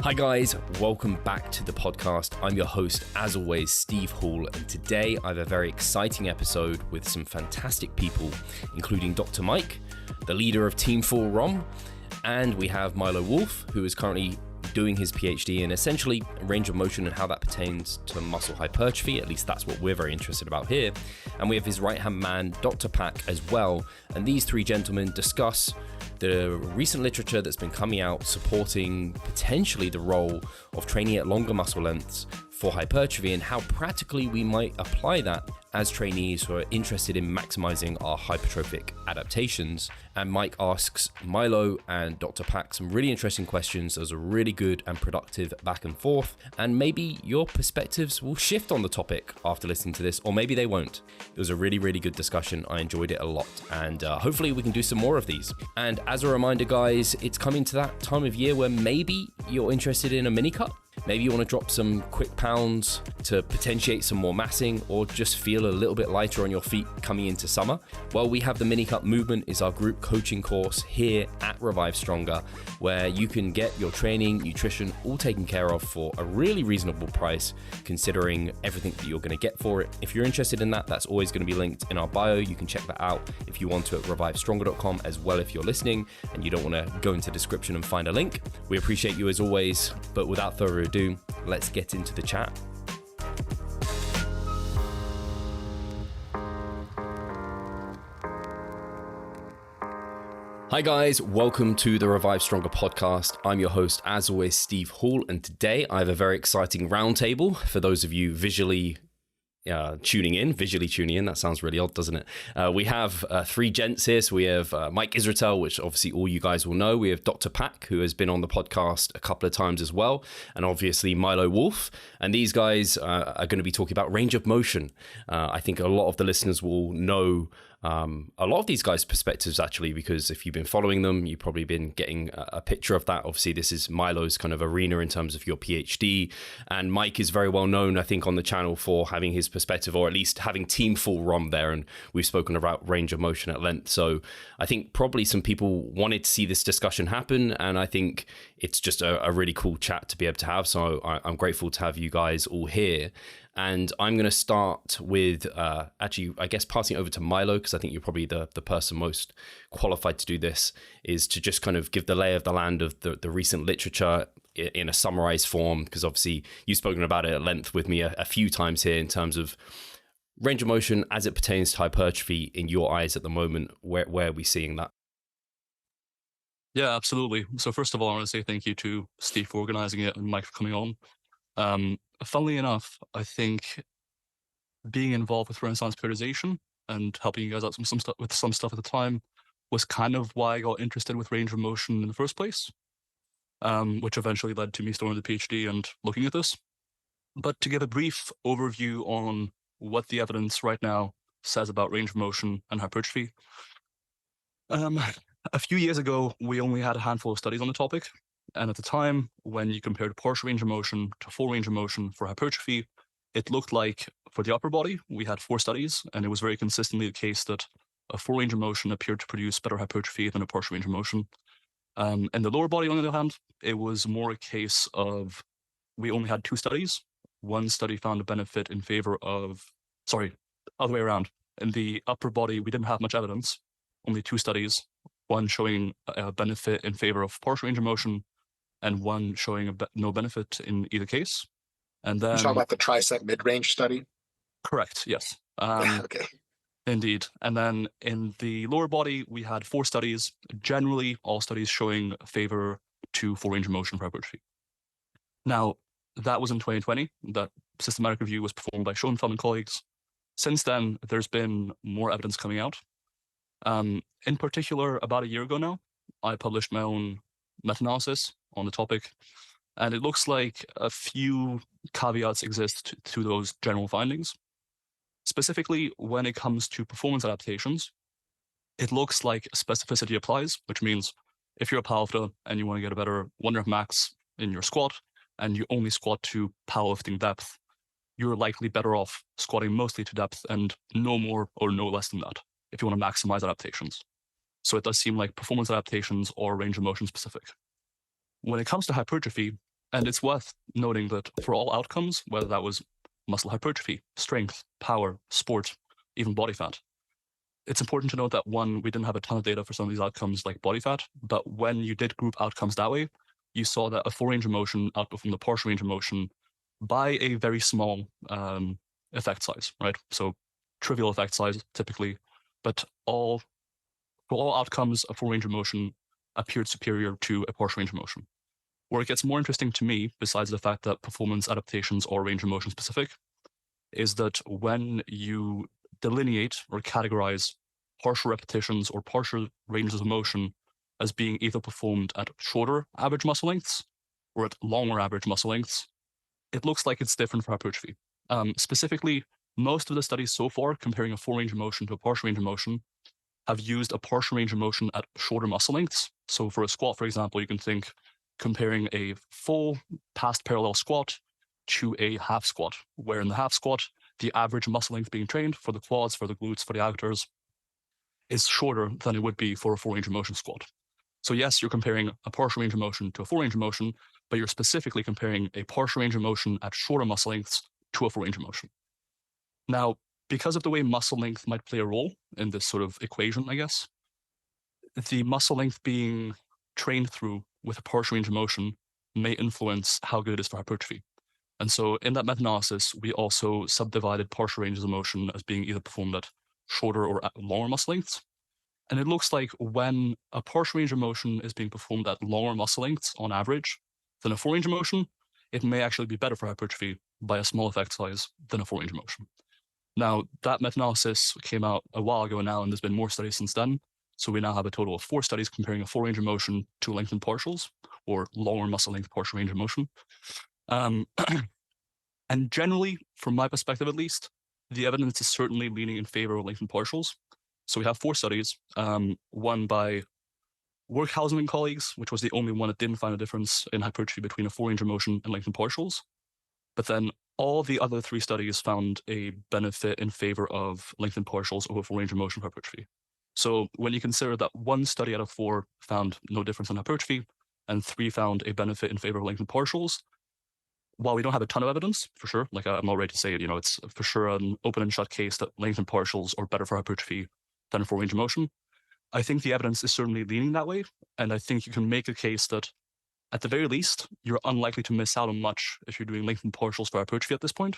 Hi guys, welcome back to the podcast. I'm your host, as always, Steve Hall, and today I have a very exciting episode with some fantastic people, including Dr. Mike, the leader of Team Full ROM, and we have Milo Wolf, who is currently doing his PhD in essentially range of motion and how that pertains to muscle hypertrophy. At least that's what we're very interested about here. And we have his right-hand man, Dr. Pak, as well. And these three gentlemen discuss the recent literature that's been coming out supporting potentially the role of training at longer muscle lengths for hypertrophy and how practically we might apply that as trainees who are interested in maximizing our hypertrophic adaptations. And Mike asks Milo and Dr. Pak some really interesting questions. There's a really good and productive back and forth, and maybe your perspectives will shift on the topic after listening to this, or maybe they won't. It was a really, really good discussion. I enjoyed it a lot, and hopefully we can do some more of these. And as a reminder, guys, it's coming to that time of year where maybe you're interested in a mini cut. Maybe you want to drop some quick pounds to potentiate some more massing, or just feel a little bit lighter on your feet coming into summer. Well, we have the Mini Cut Movement is our group coaching course here at Revive Stronger, where you can get your training, nutrition, all taken care of for a really reasonable price, considering everything that you're going to get for it. If you're interested in that, that's always going to be linked in our bio. You can check that out if you want to at revivestronger.com as well if you're listening and you don't want to go into the description and find a link. We appreciate you as always, but without further ado, let's get into the chat. Hi guys, welcome to the Revive Stronger podcast. I'm your host, as always, Steve Hall, and today I have a very exciting roundtable for those of you visually tuning in. That sounds really odd, doesn't it? We have three gents here. So we have Mike Israetel, which obviously all you guys will know. We have Dr. Pak, who has been on the podcast a couple of times as well. And obviously Milo Wolf. And these guys are going to be talking about range of motion. I think a lot of the listeners will know a lot of these guys' perspectives, actually, because if you've been following them, you've probably been getting a picture of that. Obviously, this is Milo's kind of arena in terms of your PhD. And Mike is very well known, I think, on the channel for having his perspective, or at least having Team Full ROM there. And we've spoken about range of motion at length. So I think probably some people wanted to see this discussion happen. And I think it's just a really cool chat to be able to have. So I'm grateful to have you guys all here. And I'm going to start with actually, I guess, passing it over to Milo, because I think you're probably the person most qualified to do this, is to just kind of give the lay of the land of the recent literature in a summarized form, because obviously you've spoken about it at length with me a few times here in terms of range of motion as it pertains to hypertrophy in your eyes at the moment. Where are we seeing that? Yeah, absolutely. So first of all, I want to say thank you to Steve for organizing it and Mike for coming on. Funnily enough, I think being involved with Renaissance periodization and helping you guys out with some stuff at the time was kind of why I got interested with range of motion in the first place, which eventually led to me starting the PhD and looking at this. But to give a brief overview on what the evidence right now says about range of motion and hypertrophy, a few years ago, we only had a handful of studies on the topic. And at the time, when you compared partial range of motion to full range of motion for hypertrophy, it looked like for the upper body, we had 4 studies, and it was very consistently the case that a full range of motion appeared to produce better hypertrophy than a partial range of motion. In the lower body, on the other hand, it was more a case of we only had 2 studies. One study found a benefit in favor of, other way around. In the upper body, we didn't have much evidence, only 2 studies, one showing a benefit in favor of partial range of motion, and one showing no benefit in either case. And then... You're talking about the tricep mid-range study? Correct, yes. Okay. Indeed. And then in the lower body, we had 4 studies, generally all studies showing favor to full range of motion for hypertrophy. Now, that was in 2020. That systematic review was performed by Schoenfeld and colleagues. Since then, there's been more evidence coming out. In particular, about a year ago now, I published my own meta-analysis on the topic, and it looks like a few caveats exist to those general findings. Specifically, when it comes to performance adaptations, it looks like specificity applies, which means if you're a powerlifter and you want to get a better 1 rep max in your squat, and you only squat to powerlifting depth, you're likely better off squatting mostly to depth and no more or no less than that if you want to maximize adaptations. So it does seem like performance adaptations are range of motion specific. When it comes to hypertrophy, And it's worth noting that for all outcomes, whether that was muscle hypertrophy, strength, power, sport, even body fat, it's important to note that one, we didn't have a ton of data for some of these outcomes like body fat, but when you did group outcomes that way, you saw that a full range of motion outperformed the partial range of motion by a very small effect size, right? So trivial effect size typically, but for all outcomes, a full range of motion appeared superior to a partial range of motion. Where it gets more interesting to me, besides the fact that performance adaptations are range of motion specific, is that when you delineate or categorize partial repetitions or partial ranges of motion as being either performed at shorter average muscle lengths or at longer average muscle lengths, it looks like it's different for hypertrophy. Specifically, most of the studies so far comparing a full range of motion to a partial range of motion have used a partial range of motion at shorter muscle lengths. So for a squat, for example, you can think comparing a full past parallel squat to a half squat, where in the half squat, the average muscle length being trained for the quads, for the glutes, for the adductors is shorter than it would be for a full range of motion squat. So yes, you're comparing a partial range of motion to a full range of motion, but you're specifically comparing a partial range of motion at shorter muscle lengths to a full range of motion. Now, because of the way muscle length might play a role in this sort of equation, I guess, the muscle length being trained through with a partial range of motion may influence how good it is for hypertrophy. And so in that meta-analysis, we also subdivided partial ranges of motion as being either performed at shorter or at longer muscle lengths. And it looks like when a partial range of motion is being performed at longer muscle lengths on average than a full range of motion, it may actually be better for hypertrophy by a small effect size than a full range of motion. Now, that meta-analysis came out a while ago now, and there's been more studies since then. So we now have a total of 4 studies comparing a full range of motion to lengthened partials, or longer muscle length partial range of motion. And generally, from my perspective at least, the evidence is certainly leaning in favor of lengthened partials. So we have 4 studies, one by Workhausen and colleagues, which was the only one that didn't find a difference in hypertrophy between a full range of motion and lengthened partials. But then all the other 3 studies found a benefit in favor of lengthened partials over full range of motion for hypertrophy. So when you consider that 1 study out of 4 found no difference in hypertrophy and 3 found a benefit in favor of lengthened partials, while we don't have a ton of evidence, for sure, like I'm all ready to say it, it's for sure an open and shut case that lengthened partials are better for hypertrophy than full range of motion. I think the evidence is certainly leaning that way. And I think you can make a case that at the very least, you're unlikely to miss out on much if you're doing lengthened partials for hypertrophy at this point.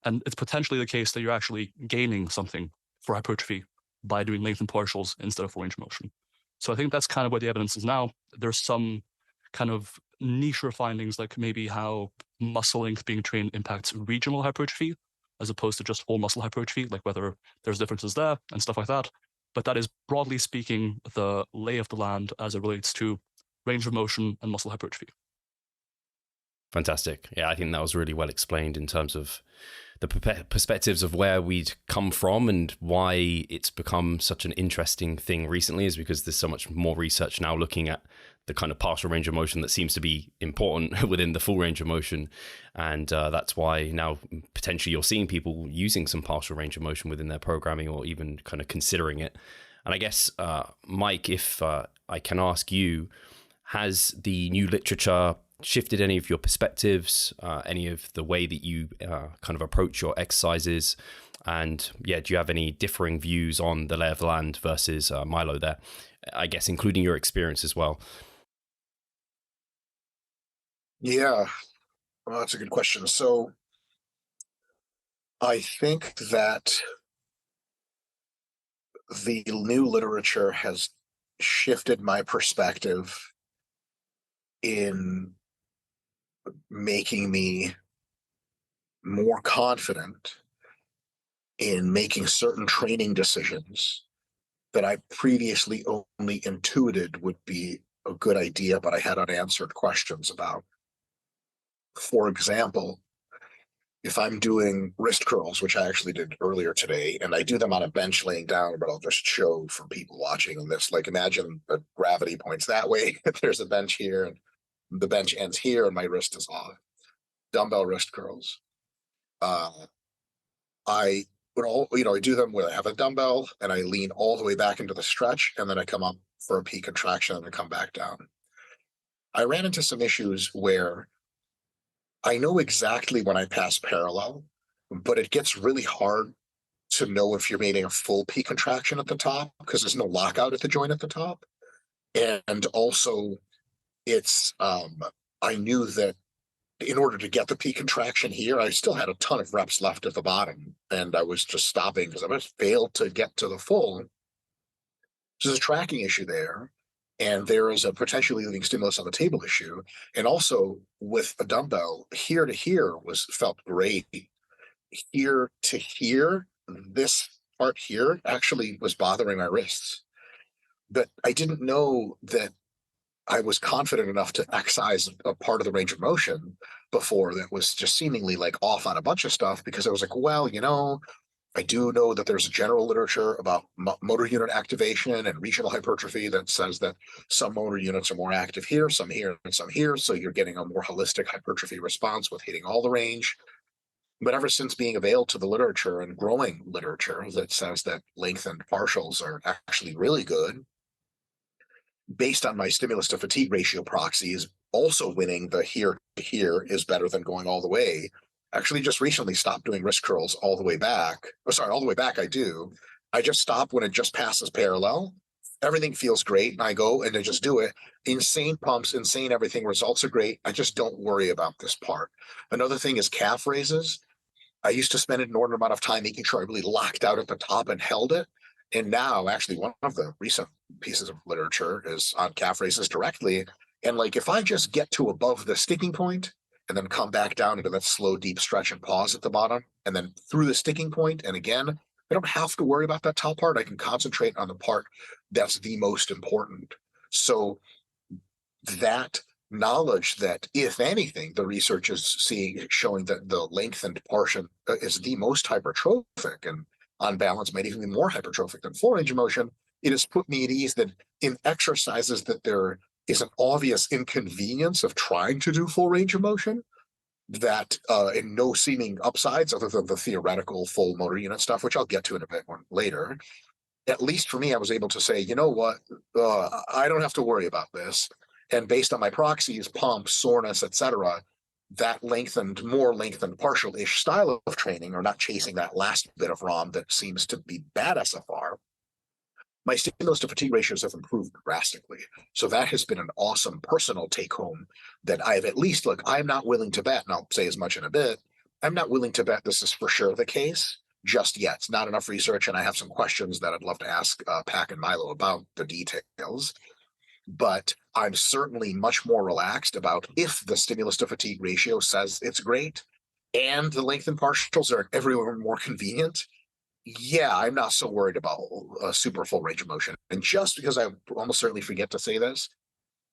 And it's potentially the case that you're actually gaining something for hypertrophy by doing lengthened partials instead of full range of motion. So I think that's kind of where the evidence is now. There's some kind of niche findings, like maybe how muscle length being trained impacts regional hypertrophy as opposed to just whole muscle hypertrophy, like whether there's differences there and stuff like that. But that is, broadly speaking, the lay of the land as it relates to range of motion and muscle hypertrophy. Fantastic. Yeah, I think that was really well explained in terms of the perspectives of where we'd come from and why it's become such an interesting thing recently, is because there's so much more research now looking at the kind of partial range of motion that seems to be important within the full range of motion. And that's why now potentially you're seeing people using some partial range of motion within their programming or even kind of considering it. And I guess, Mike, if I can ask you, has the new literature shifted any of your perspectives, any of the way that you kind of approach your exercises? And yeah, do you have any differing views on the lay of the land versus Milo there? I guess including your experience as well. Yeah, well, that's a good question. So I think that the new literature has shifted my perspective in making me more confident in making certain training decisions that I previously only intuited would be a good idea, but I had unanswered questions about. For example, if I'm doing wrist curls, which I actually did earlier today, and I do them on a bench laying down, but I'll just show for people watching this, like imagine the gravity points that way. There's a bench here, and the bench ends here, and my wrist is off. Dumbbell wrist curls. I do them where I have a dumbbell and I lean all the way back into the stretch, and then I come up for a peak contraction and I come back down. I ran into some issues where I know exactly when I pass parallel, but it gets really hard to know if you're making a full P contraction at the top because there's no lockout at the joint at the top. And also it's I knew that in order to get the P contraction here, I still had a ton of reps left at the bottom, and I was just stopping because I just failed to get to the full. So there's a tracking issue there, and there is a potentially leaving stimulus on the table issue. And also with a dumbbell, here to here felt great. Here to here, this part here actually was bothering my wrists. But I didn't know that I was confident enough to excise a part of the range of motion before that was just seemingly like off on a bunch of stuff, because I was like, well, I do know that there's a general literature about motor unit activation and regional hypertrophy that says that some motor units are more active here, some here, and some here. So you're getting a more holistic hypertrophy response with hitting all the range. But ever since being available to the literature and growing literature that says that lengthened partials are actually really good, based on my stimulus to fatigue ratio proxies, also winning the here to here is better than going all the way. Actually, just recently stopped doing wrist curls all the way back. Oh, sorry, all the way back I do. I just stop when it just passes parallel. Everything feels great, and I go and I just do it. Insane pumps, insane everything. Results are great. I just don't worry about this part. Another thing is calf raises. I used to spend an inordinate amount of time making sure I really locked out at the top and held it. And now, actually, one of the recent pieces of literature is on calf raises directly. And like, if I just get to above the sticking point and then come back down into that slow, deep stretch and pause at the bottom, and then through the sticking point, and again, I don't have to worry about that top part. I can concentrate on the part that's the most important. So that knowledge that, if anything, the research is showing that the lengthened portion is the most hypertrophic, and on balance might even be more hypertrophic than full range of motion, it has put me at ease that in exercises that there is an obvious inconvenience of trying to do full range of motion, that in no seeming upsides other than the theoretical full motor unit stuff, which I'll get to in a bit later, at least for me, I was able to say, you know what, I don't have to worry about this. And based on my proxies, pumps, soreness, etc., that more lengthened partial-ish style of training, or not chasing that last bit of ROM that seems to be bad SFR, my stimulus to fatigue ratios have improved drastically. So that has been an awesome personal take home that I've at least, look, I'm not willing to bet, and I'll say as much in a bit, I'm not willing to bet this is for sure the case just yet. It's not enough research, and I have some questions that I'd love to ask Pac and Milo about the details. But I'm certainly much more relaxed about if the stimulus to fatigue ratio says it's great and the lengthened partials are everywhere more convenient. Yeah, I'm not so worried about a super full range of motion. And just because I almost certainly forget to say this,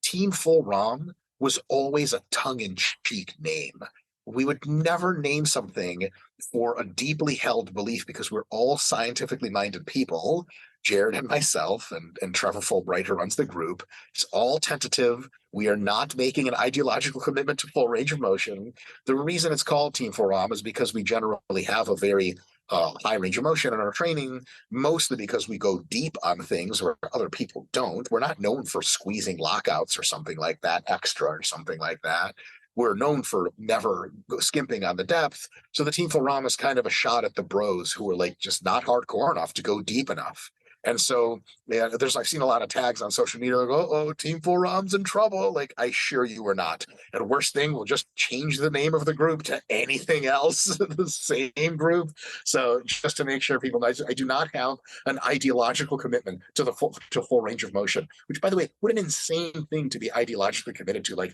Team Full ROM was always a tongue-in-cheek name. We would never name something for a deeply held belief because we're all scientifically minded people. Jared and myself and Trevor Fulbright, who runs the group, it's all tentative. We are not making an ideological commitment to full range of motion. The reason it's called Team Full ROM is because we generally have a very high range of motion in our training, mostly because we go deep on things where other people don't. We're not known for squeezing lockouts or something like that, extra or something like that. We're known for never skimping on the depth. So the Team Full ROM is kind of a shot at the bros who are like just not hardcore enough to go deep enough. And so, yeah, I've seen a lot of tags on social media like, oh, Team Full ROM's in trouble. Like, I assure you we're not. And worst thing, we'll just change the name of the group to anything else, the same group. So just to make sure people know, I do not have an ideological commitment to the full range of motion, which, by the way, what an insane thing to be ideologically committed to. Like,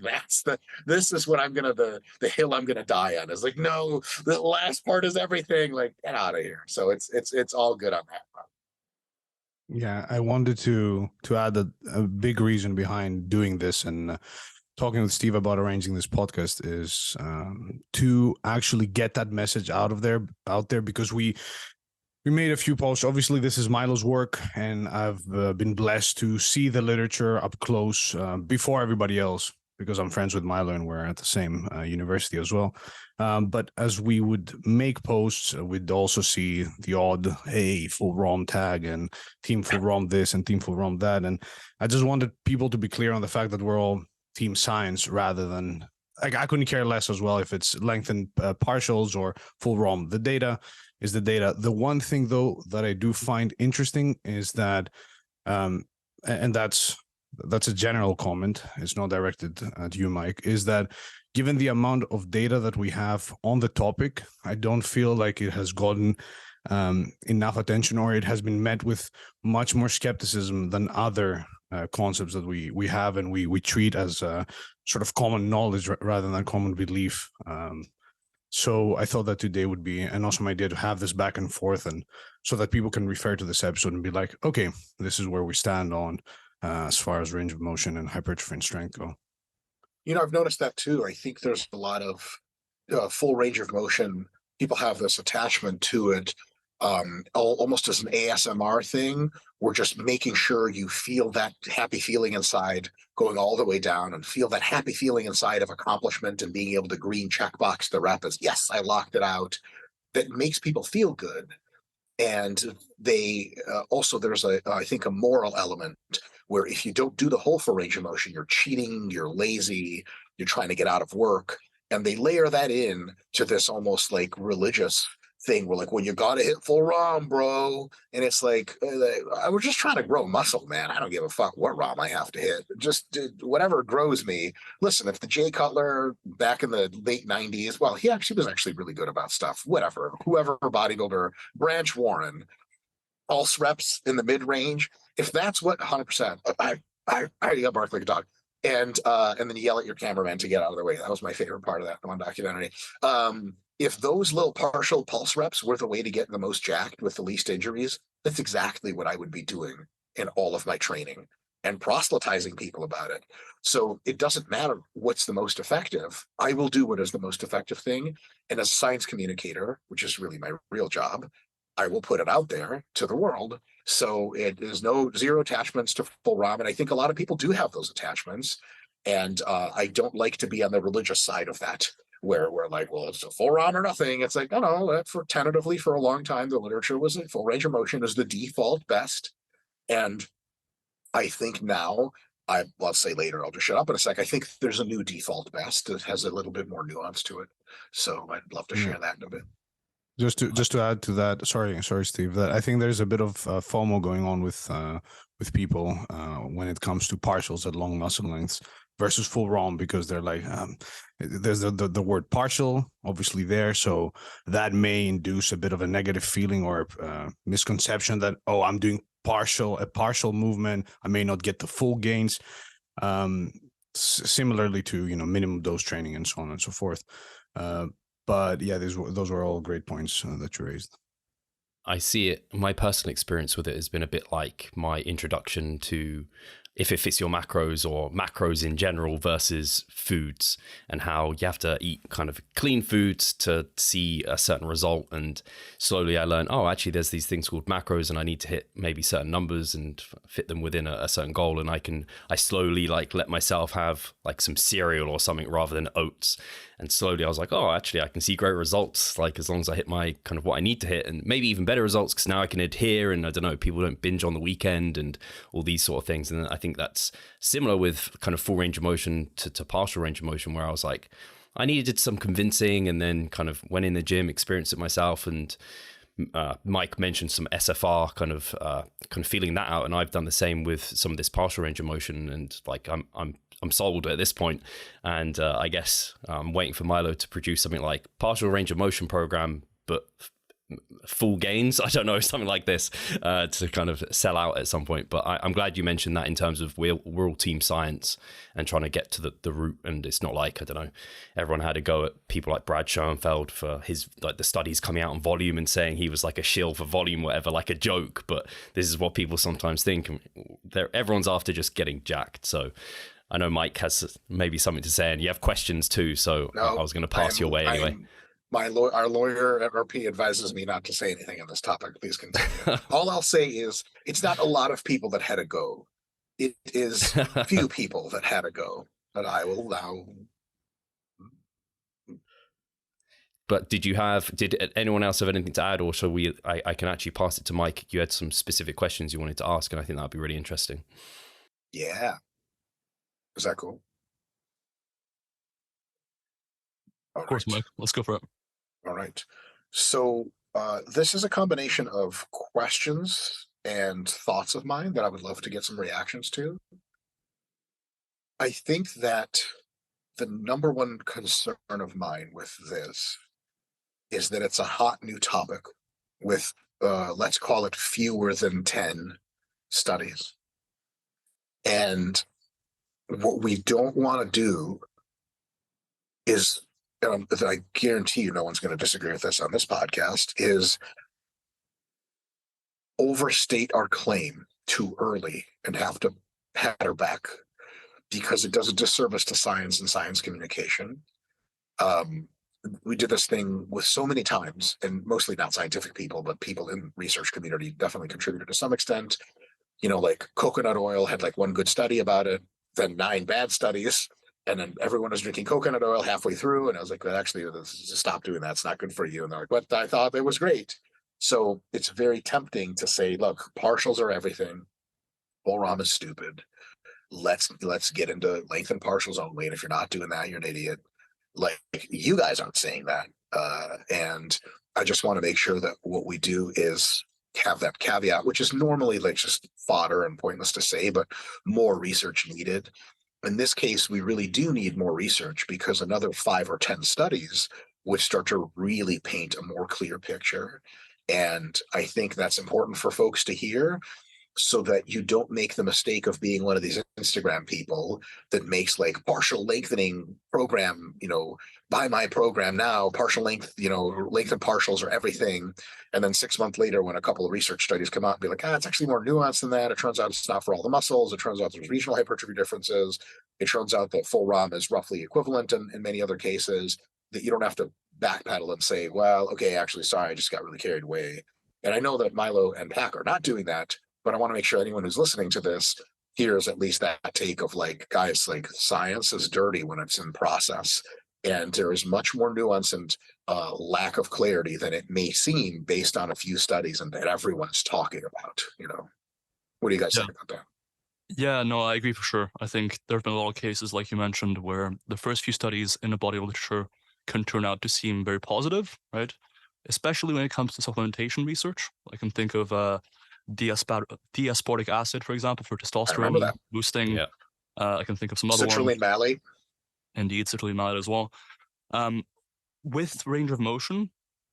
this is what the hill I'm gonna die on. Is like, no, the last part is everything. Like, get out of here. So it's all good on that front. Yeah, I wanted to add a big reason behind doing this and talking with Steve about arranging this podcast is to actually get that message out there because we made a few posts. Obviously, this is Milo's work, and I've been blessed to see the literature up close before everybody else because I'm friends with Milo and we're at the same university as well. But as we would make posts, we'd also see the odd, hey, Full ROM tag and Team Full ROM this and Team Full ROM that. And I just wanted people to be clear on the fact that we're all Team Science rather than I couldn't care less as well if it's lengthened partials or full ROM. The data is the data. The one thing though that I do find interesting is that, and that's a general comment, it's not directed at you, Mike, is that given the amount of data that we have on the topic, I don't feel like it has gotten enough attention, or it has been met with much more skepticism than other concepts that we have and we treat as sort of common knowledge rather than common belief. So I thought that today would be an awesome idea to have this back and forth, and so that people can refer to this episode and be like, okay, this is where we stand on as far as range of motion and hypertrophy and strength go. I've noticed that too. I think there's a lot of full range of motion. People have this attachment to it, almost as an ASMR thing. We're just making sure you feel that happy feeling inside going all the way down, and feel that happy feeling inside of accomplishment and being able to green checkbox the rep as, yes, I locked it out. That makes people feel good. And they also, there's I think a moral element where if you don't do the whole full range of motion, you're cheating, you're lazy, you're trying to get out of work. And they layer that in to this almost like religious thing. We're like, well, you got to hit full ROM, bro. And it's like, we're just trying to grow muscle, man. I don't give a fuck what ROM I have to hit. Just whatever grows me. Listen, if the Jay Cutler back in the late 90s, well, he actually was really good about stuff. Whatever, whoever bodybuilder, Branch Warren, pulse reps in the mid range. If that's what 100%, I got bark like a dog. And then you yell at your cameraman to get out of their way. That was my favorite part of that one documentary. If those little partial pulse reps were the way to get the most jacked with the least injuries, that's exactly what I would be doing in all of my training and proselytizing people about it. So it doesn't matter what's the most effective. I will do what is the most effective thing. And as a science communicator, which is really my real job, I will put it out there to the world. So it is zero attachments to full ROM. And I think a lot of people do have those attachments. And I don't like to be on the religious side of that, where we're like, well, it's a full ROM or nothing. It's like, no, tentatively for a long time, the literature was that full range of motion is the default best. And I think now, I'll say later, I'll just shut up in a sec. I think there's a new default best that has a little bit more nuance to it. So I'd love to share that in a bit. Just to add to that, sorry, Steve, that I think there's a bit of FOMO going on with people when it comes to partials at long muscle lengths versus full ROM, because they're like, there's the word partial obviously there, so that may induce a bit of a negative feeling or misconception that, oh, I'm doing a partial movement, I may not get the full gains. Similarly to minimum dose training and so on and so forth. But yeah, those were all great points that you raised. I see it. My personal experience with it has been a bit like my introduction to if it fits your macros, or macros in general versus foods, and how you have to eat kind of clean foods to see a certain result. And slowly I learned, oh, actually there's these things called macros, and I need to hit maybe certain numbers and fit them within a certain goal. And I slowly like let myself have like some cereal or something rather than oats. And slowly I was like, oh, actually I can see great results, like as long as I hit my kind of what I need to hit, and maybe even better results because now I can adhere, and I don't know, people don't binge on the weekend and all these sort of things. And I think that's similar with kind of full range of motion to partial range of motion, where I was like, I needed some convincing, and then kind of went in the gym, experienced it myself. And Mike mentioned some SFR kind of feeling that out. And I've done the same with some of this partial range of motion, and like I'm sold at this point. And I guess I'm waiting for Milo to produce something like partial range of motion program, but full gains, I don't know, something like this to kind of sell out at some point. But I'm glad you mentioned that in terms of we're all team science and trying to get to the root. And it's not like, I don't know, everyone had to go at people like Brad Schoenfeld for his, like the studies coming out on volume and saying he was like a shill for volume, whatever, like a joke. But this is what people sometimes think. Everyone's after just getting jacked. So I know Mike has maybe something to say, and you have questions too. So no, I was going to pass your way anyway. Our lawyer at RP advises me not to say anything on this topic. Please continue. All I'll say is it's not a lot of people that had a go. It is few people that had a go, but I will allow. But did anyone else have anything to add, or shall I can actually pass it to Mike? You had some specific questions you wanted to ask, and I think that'd be really interesting. Yeah. Is that cool? All Of course, right. Mike. Let's go for it. All right. So this is a combination of questions and thoughts of mine that I would love to get some reactions to. I think that the number one concern of mine with this is that it's a hot new topic with, let's call it fewer than 10 studies. And what we don't want to do is, I guarantee you no one's going to disagree with this on this podcast, is overstate our claim too early and have to pat her back, because it does a disservice to science and science communication. We did this thing with so many times, and mostly not scientific people, but people in the research community definitely contributed to some extent. Like coconut oil had like one good study about it, then 9 bad studies, and then everyone was drinking coconut oil halfway through. And I was like, well, actually, stop doing that. It's not good for you. And they're like, but I thought it was great. So it's very tempting to say, look, partials are everything. Full ROM is stupid. Let's get into lengthened partials only. And if you're not doing that, you're an idiot. Like, you guys aren't saying that. And I just want to make sure that what we do is have that caveat, which is normally like just fodder and pointless to say, but more research needed. In this case, we really do need more research, because another 5 or 10 studies would start to really paint a more clear picture. And I think that's important for folks to hear, so that you don't make the mistake of being one of these Instagram people that makes like partial lengthening program, buy my program now, partial length, lengthened partials are everything. And then 6 months later, when a couple of research studies come out and be like, it's actually more nuanced than that. It turns out it's not for all the muscles. It turns out there's regional hypertrophy differences. It turns out that full ROM is roughly equivalent in many other cases, that you don't have to backpedal and say, well, okay, actually, sorry, I just got really carried away. And I know that Milo and Pack are not doing that, but I want to make sure anyone who's listening to this hears at least that take of like, guys, like science is dirty when it's in process. And there is much more nuance and lack of clarity than it may seem based on a few studies and that everyone's talking about. What do you guys think about that? Yeah, no, I agree for sure. I think there have been a lot of cases, like you mentioned, where the first few studies in the body of literature can turn out to seem very positive, right? Especially when it comes to supplementation research. I can think of D-aspartic acid, for example, for testosterone boosting. Yeah. I can think of some other citrulline ones. malate. Indeed, citrulline malate as well. With range of motion,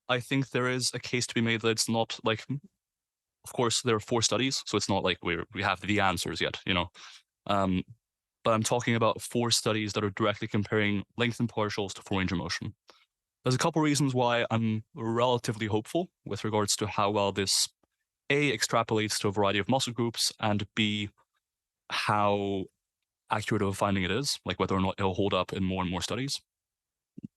I think there is a case to be made that it's not like, of course, there are 4 studies, so it's not like we have the answers yet, but I'm talking about 4 studies that are directly comparing lengthened partials to full range of motion. There's a couple reasons why I'm relatively hopeful with regards to how well this A, extrapolates to a variety of muscle groups, and B, how accurate of a finding it is, like whether or not it'll hold up in more and more studies.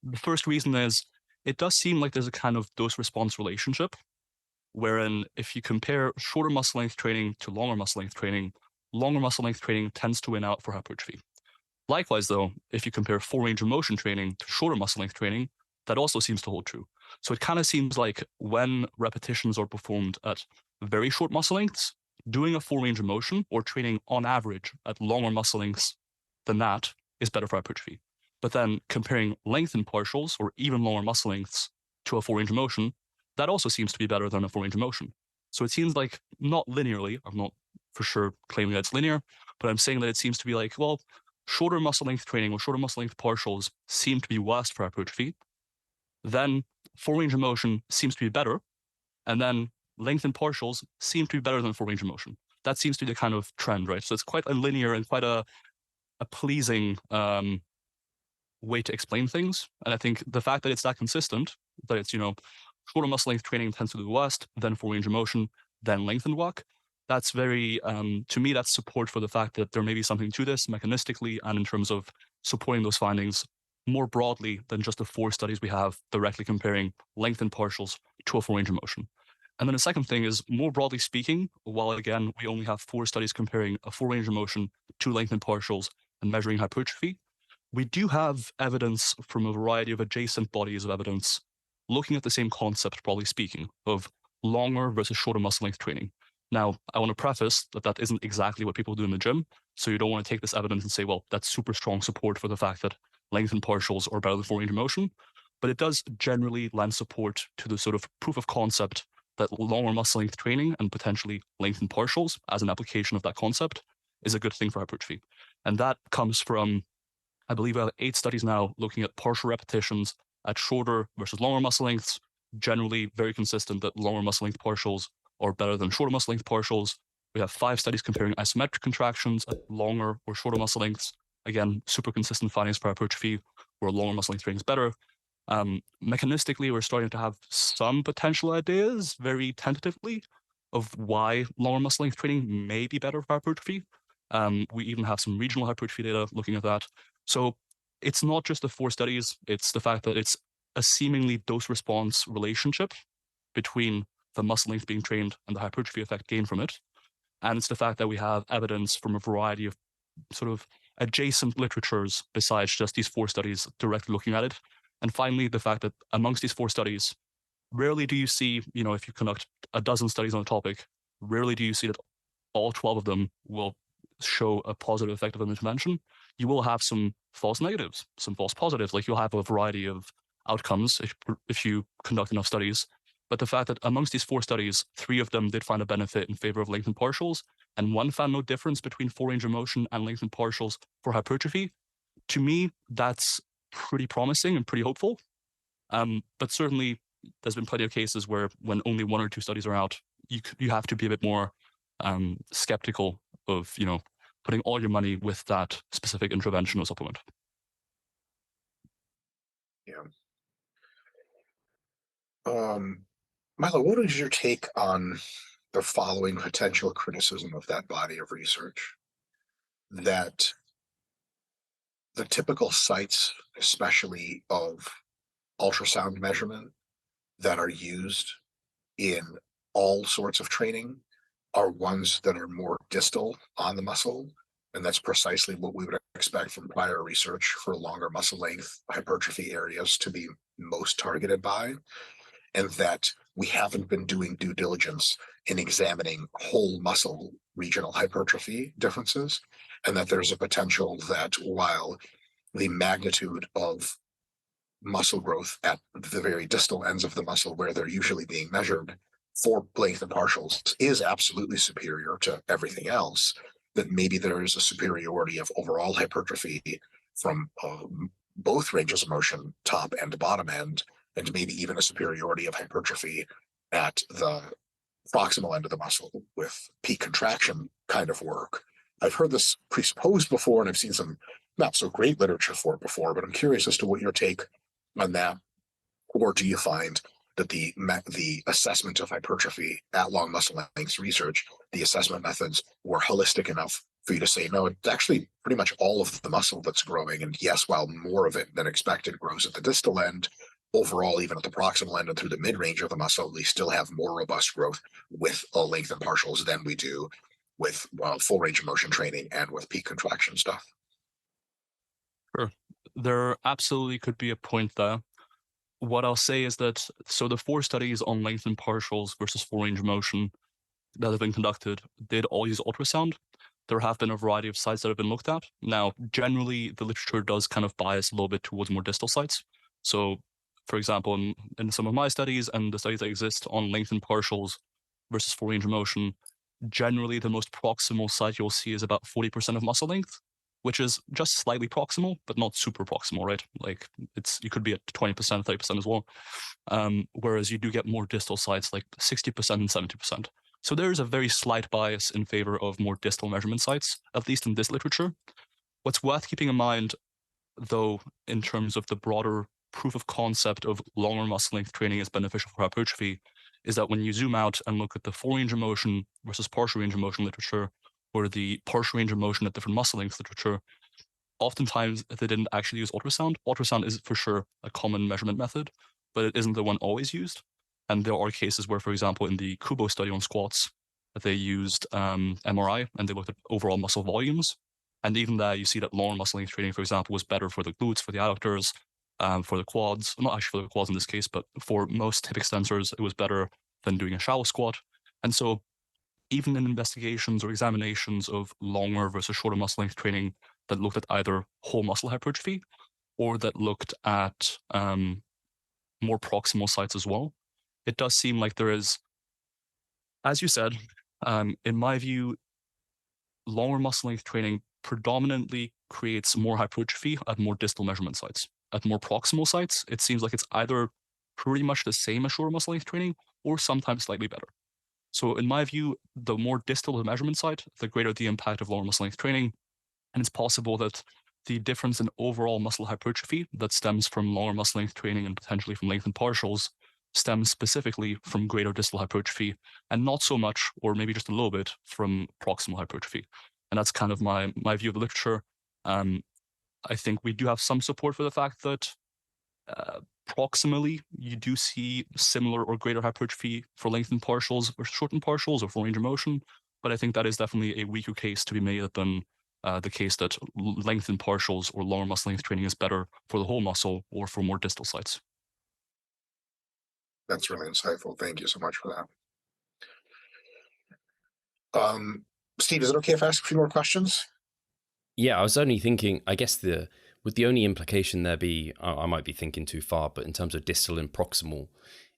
The first reason is it does seem like there's a kind of dose-response relationship, wherein if you compare shorter muscle length training to longer muscle length training tends to win out for hypertrophy. Likewise, though, if you compare full range of motion training to shorter muscle length training, that also seems to hold true. So it kind of seems like when repetitions are performed at very short muscle lengths, doing a full range of motion or training on average at longer muscle lengths than that is better for hypertrophy. But then comparing lengthened partials or even longer muscle lengths to a full range of motion, that also seems to be better than a full range of motion. So it seems like, not linearly, I'm not for sure claiming that it's linear, but I'm saying that it seems to be like, well, shorter muscle length training or shorter muscle length partials seem to be worse for hypertrophy. Then full range of motion seems to be better. And then lengthened partials seem to be better than full range of motion. That seems to be the kind of trend, right? So it's quite a linear and quite a pleasing way to explain things. And I think the fact that it's that consistent, that it's, shorter muscle length training tends to do the worst, then full range of motion, then lengthened work, that's very, to me, that's support for the fact that there may be something to this mechanistically and in terms of supporting those findings more broadly than just the 4 studies we have directly comparing lengthened partials to a full range of motion. And then the second thing is, more broadly speaking, while again, we only have 4 studies comparing a full range of motion to lengthened partials and measuring hypertrophy, we do have evidence from a variety of adjacent bodies of evidence looking at the same concept, broadly speaking, of longer versus shorter muscle length training. Now, I want to preface that that isn't exactly what people do in the gym. So you don't want to take this evidence and say, well, that's super strong support for the fact that lengthened partials are better than full range of motion. but it does generally lend support to the sort of proof of concept that longer muscle length training and potentially lengthened partials as an application of that concept is a good thing for hypertrophy. And that comes from, I believe, 8 studies now looking at partial repetitions at shorter versus longer muscle lengths, generally very consistent that longer muscle length partials are better than shorter muscle length partials. We have 5 studies comparing isometric contractions at longer or shorter muscle lengths. Again, super consistent findings for hypertrophy, where longer muscle length training is better. Mechanistically, we're starting to have some potential ideas, very tentatively, of why longer muscle length training may be better for hypertrophy. We even have some regional hypertrophy data looking at that. So it's not just the 4 studies, it's the fact that it's a seemingly dose-response relationship between the muscle length being trained and the hypertrophy effect gained from it. And it's the fact that we have evidence from a variety of sort of adjacent literatures besides just these 4 studies directly looking at it. And finally, the fact that amongst these 4 studies, rarely do you see, if you conduct a dozen studies on a topic, rarely do you see that all 12 of them will show a positive effect of an intervention. You will have some false negatives, some false positives, like you'll have a variety of outcomes if you conduct enough studies. But the fact that amongst these 4 studies, 3 of them did find a benefit in favor of lengthened partials, and 1 found no difference between full range of motion and lengthened partials for hypertrophy, to me, that's pretty promising and pretty hopeful. But certainly, there's been plenty of cases where when only 1 or 2 studies are out, you have to be a bit more skeptical of, putting all your money with that specific intervention or supplement. Yeah. Milo, what is your take on the following potential criticism of that body of research? That the typical sites, especially of ultrasound measurement, that are used in all sorts of training are ones that are more distal on the muscle. And that's precisely what we would expect from prior research for longer muscle length hypertrophy areas to be most targeted by. And that we haven't been doing due diligence in examining whole muscle regional hypertrophy differences. And that there's a potential that while the magnitude of muscle growth at the very distal ends of the muscle where they're usually being measured for lengthened partials is absolutely superior to everything else, that maybe there is a superiority of overall hypertrophy from both ranges of motion, top and bottom end, and maybe even a superiority of hypertrophy at the proximal end of the muscle with peak contraction kind of work. I've heard this presupposed before, and I've seen some not so great literature for it before, but I'm curious as to what your take on that. Or do you find that the assessment of hypertrophy at long muscle lengths research, the assessment methods were holistic enough for you to say, no, it's actually pretty much all of the muscle that's growing. And yes, while more of it than expected grows at the distal end, overall, even at the proximal end and through the mid-range of the muscle, we still have more robust growth with lengthened partials than we do with full range of motion training and with peak contraction stuff. Sure. There absolutely could be a point there. What I'll say is that, so the 4 studies on lengthened partials versus full range of motion that have been conducted did all use ultrasound. There have been a variety of sites that have been looked at. Now, generally, the literature does kind of bias a little bit towards more distal sites. So, for example, in some of my studies and the studies that exist on lengthened partials versus full range of motion, generally the most proximal site you'll see is about 40% of muscle length, which is just slightly proximal, but not super proximal, right? Like you could be at 20%, 30% as well. Whereas you do get more distal sites like 60% and 70%. So there is a very slight bias in favor of more distal measurement sites, at least in this literature. What's worth keeping in mind, though, in terms of the broader proof of concept of longer muscle length training is beneficial for hypertrophy, is that when you zoom out and look at the full range of motion versus partial range of motion literature, or the partial range of motion at different muscle lengths literature, oftentimes they didn't actually use ultrasound. Ultrasound is for sure a common measurement method, but it isn't the one always used. And there are cases where, for example, in the Kubo study on squats, they used MRI and they looked at overall muscle volumes. And even there, you see that longer muscle length training, for example, was better for the glutes, for the adductors, for the quads. Not actually for the quads in this case, but for most hip extensors, it was better than doing a shallow squat. And so even in investigations or examinations of longer versus shorter muscle length training that looked at either whole muscle hypertrophy or that looked at more proximal sites as well. It does seem like there is, as you said, in my view, longer muscle length training predominantly creates more hypertrophy at more distal measurement sites. At more proximal sites, it seems like it's either pretty much the same as shorter muscle length training or sometimes slightly better. So in my view, the more distal the measurement site, the greater the impact of longer muscle length training. And it's possible that the difference in overall muscle hypertrophy that stems from longer muscle length training and potentially from lengthened partials stems specifically from greater distal hypertrophy and not so much, or maybe just a little bit, from proximal hypertrophy. And that's kind of my view of the literature. I think we do have some support for the fact that proximally you do see similar or greater hypertrophy for lengthened partials or shortened partials or for range of motion. But I think that is definitely a weaker case to be made than the case that lengthened partials or longer muscle length training is better for the whole muscle or for more distal sites. That's really insightful. Thank you so much for that. Steve, is it okay if I ask a few more questions? Yeah, I was only thinking, I guess would the only implication there be, I might be thinking too far, but in terms of distal and proximal,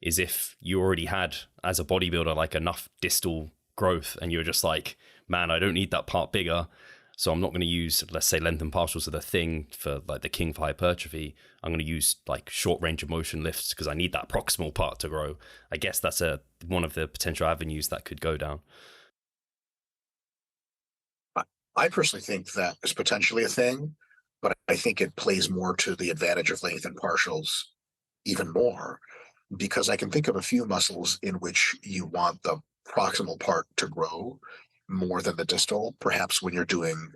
is if you already had, as a bodybuilder, like enough distal growth and you're just like, man, I don't need that part bigger, so I'm not going to use, let's say, lengthened partials are the thing for like the king for hypertrophy. I'm going to use like short range of motion lifts because I need that proximal part to grow. I guess that's one of the potential avenues that could go down. I personally think that is potentially a thing, but I think it plays more to the advantage of lengthened partials even more, because I can think of a few muscles in which you want the proximal part to grow more than the distal. Perhaps when you're doing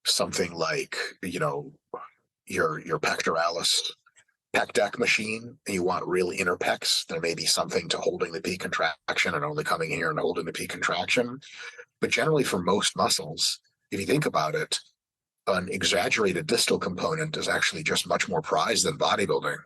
something like, your pectoralis pec deck machine, and you want real inner pecs, there may be something to holding the peak contraction and only coming here and holding the peak contraction. But generally for most muscles, if you think about it, an exaggerated distal component is actually just much more prized than bodybuilding.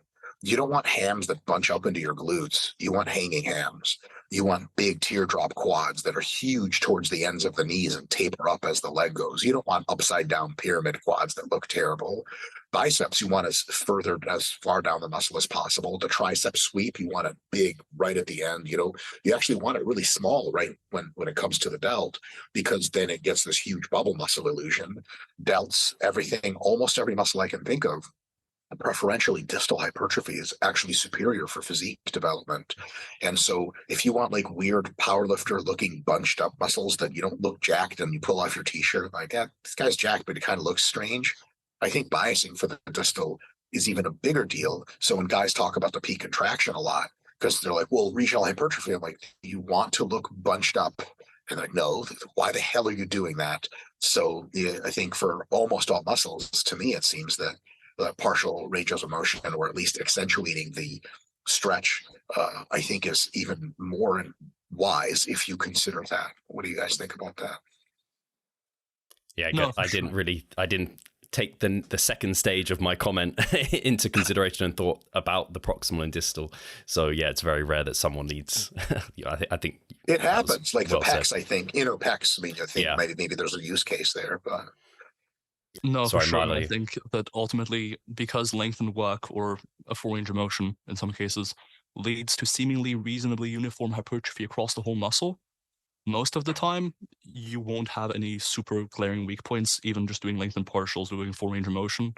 You don't want hams that bunch up into your glutes. You want hanging hams. You want big teardrop quads that are huge towards the ends of the knees and taper up as the leg goes. You don't want upside down pyramid quads that look terrible. Biceps, you want as far down the muscle as possible. The tricep sweep, you want it big right at the end. You actually want it really small right when it comes to the delt, because then it gets this huge bubble muscle illusion. Delts, everything, almost every muscle I can think of, preferentially distal hypertrophy is actually superior for physique development. And so if you want like weird powerlifter looking bunched up muscles that you don't look jacked and you pull off your t-shirt like, yeah, this guy's jacked, but it kind of looks strange, I think biasing for the distal is even a bigger deal. So when guys talk about the peak contraction a lot, because they're like, well, regional hypertrophy, I'm like, you want to look bunched up? And like, no, why the hell are you doing that? So yeah, I think for almost all muscles, to me, it seems that the partial ranges of motion, or at least accentuating the stretch, I think is even more wise if you consider that. What do you guys think about that? Yeah, No, I didn't take the second stage of my comment into consideration and thought about the proximal and distal. So yeah, it's very rare that someone needs. I think it happens. Like the pecs, said. I think inner pecs. I mean, I think maybe there's a use case there, but. No, Sorry, for sure. Milo. I think that ultimately, because lengthened work or a full range of motion in some cases leads to seemingly reasonably uniform hypertrophy across the whole muscle, most of the time you won't have any super glaring weak points, even just doing lengthened partials or doing full range of motion.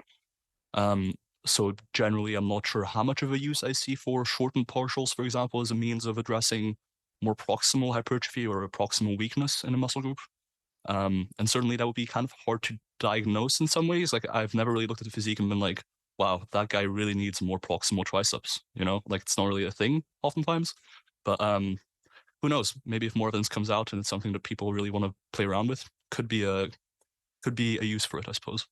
So generally, I'm not sure how much of a use I see for shortened partials, for example, as a means of addressing more proximal hypertrophy or a proximal weakness in a muscle group. And certainly that would be kind of hard to diagnose in some ways. Like I've never really looked at the physique and been like, wow, that guy really needs more proximal triceps, like it's not really a thing oftentimes. But who knows? Maybe if more evidence comes out and it's something that people really want to play around with, could be a use for it, I suppose.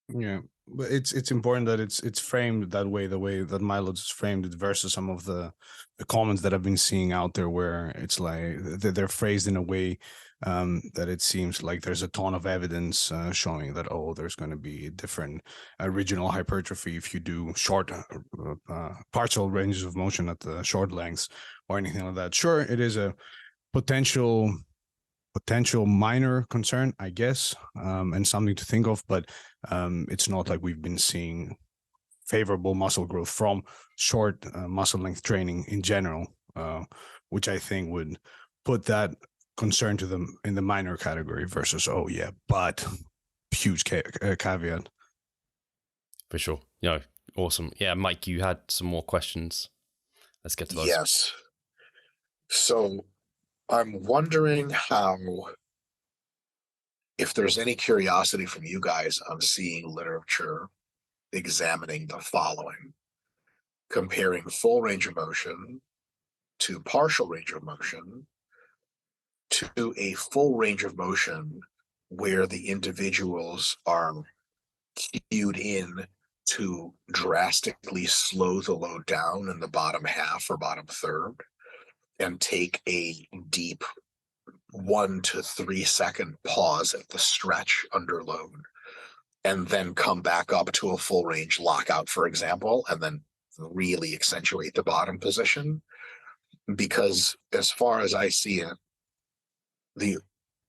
Yeah, but it's important that it's framed that way, the way that Milo just framed it, versus some of the comments that I've been seeing out there where it's like they're phrased in a way that it seems like there's a ton of evidence showing that, there's going to be different regional hypertrophy if you do short partial ranges of motion at the short lengths or anything like that. Sure, it is a potential minor concern, I guess, and something to think of, but it's not like we've been seeing favorable muscle growth from short muscle length training in general, which I think would put that concern to them in the minor category versus, oh yeah, but huge caveat. For sure. Yeah, awesome. Yeah, Mike, you had some more questions. Let's get to those. Yes. So I'm wondering if there's any curiosity from you guys on seeing literature examining the following, comparing full range of motion to partial range of motion to a full range of motion where the individuals are cued in to drastically slow the load down in the bottom half or bottom third and take a deep 1 to 3 second pause at the stretch under load, and then come back up to a full range lockout, for example, and then really accentuate the bottom position. Because as far as I see it,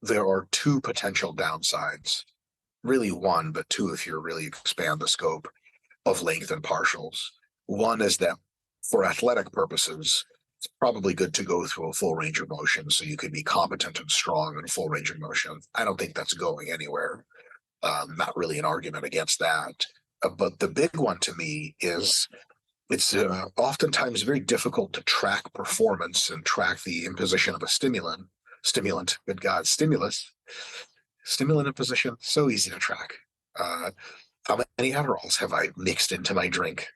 there are two potential downsides, really one, but two if you really expand the scope of lengthened partials. One is that for athletic purposes, it's probably good to go through a full range of motion so you can be competent and strong in full range of motion. I don't think that's going anywhere. Not really an argument against that. But the big one to me is it's oftentimes very difficult to track performance and track the imposition of a stimulant, good God, stimulant imposition, so easy to track. How many Adderalls have I mixed into my drink?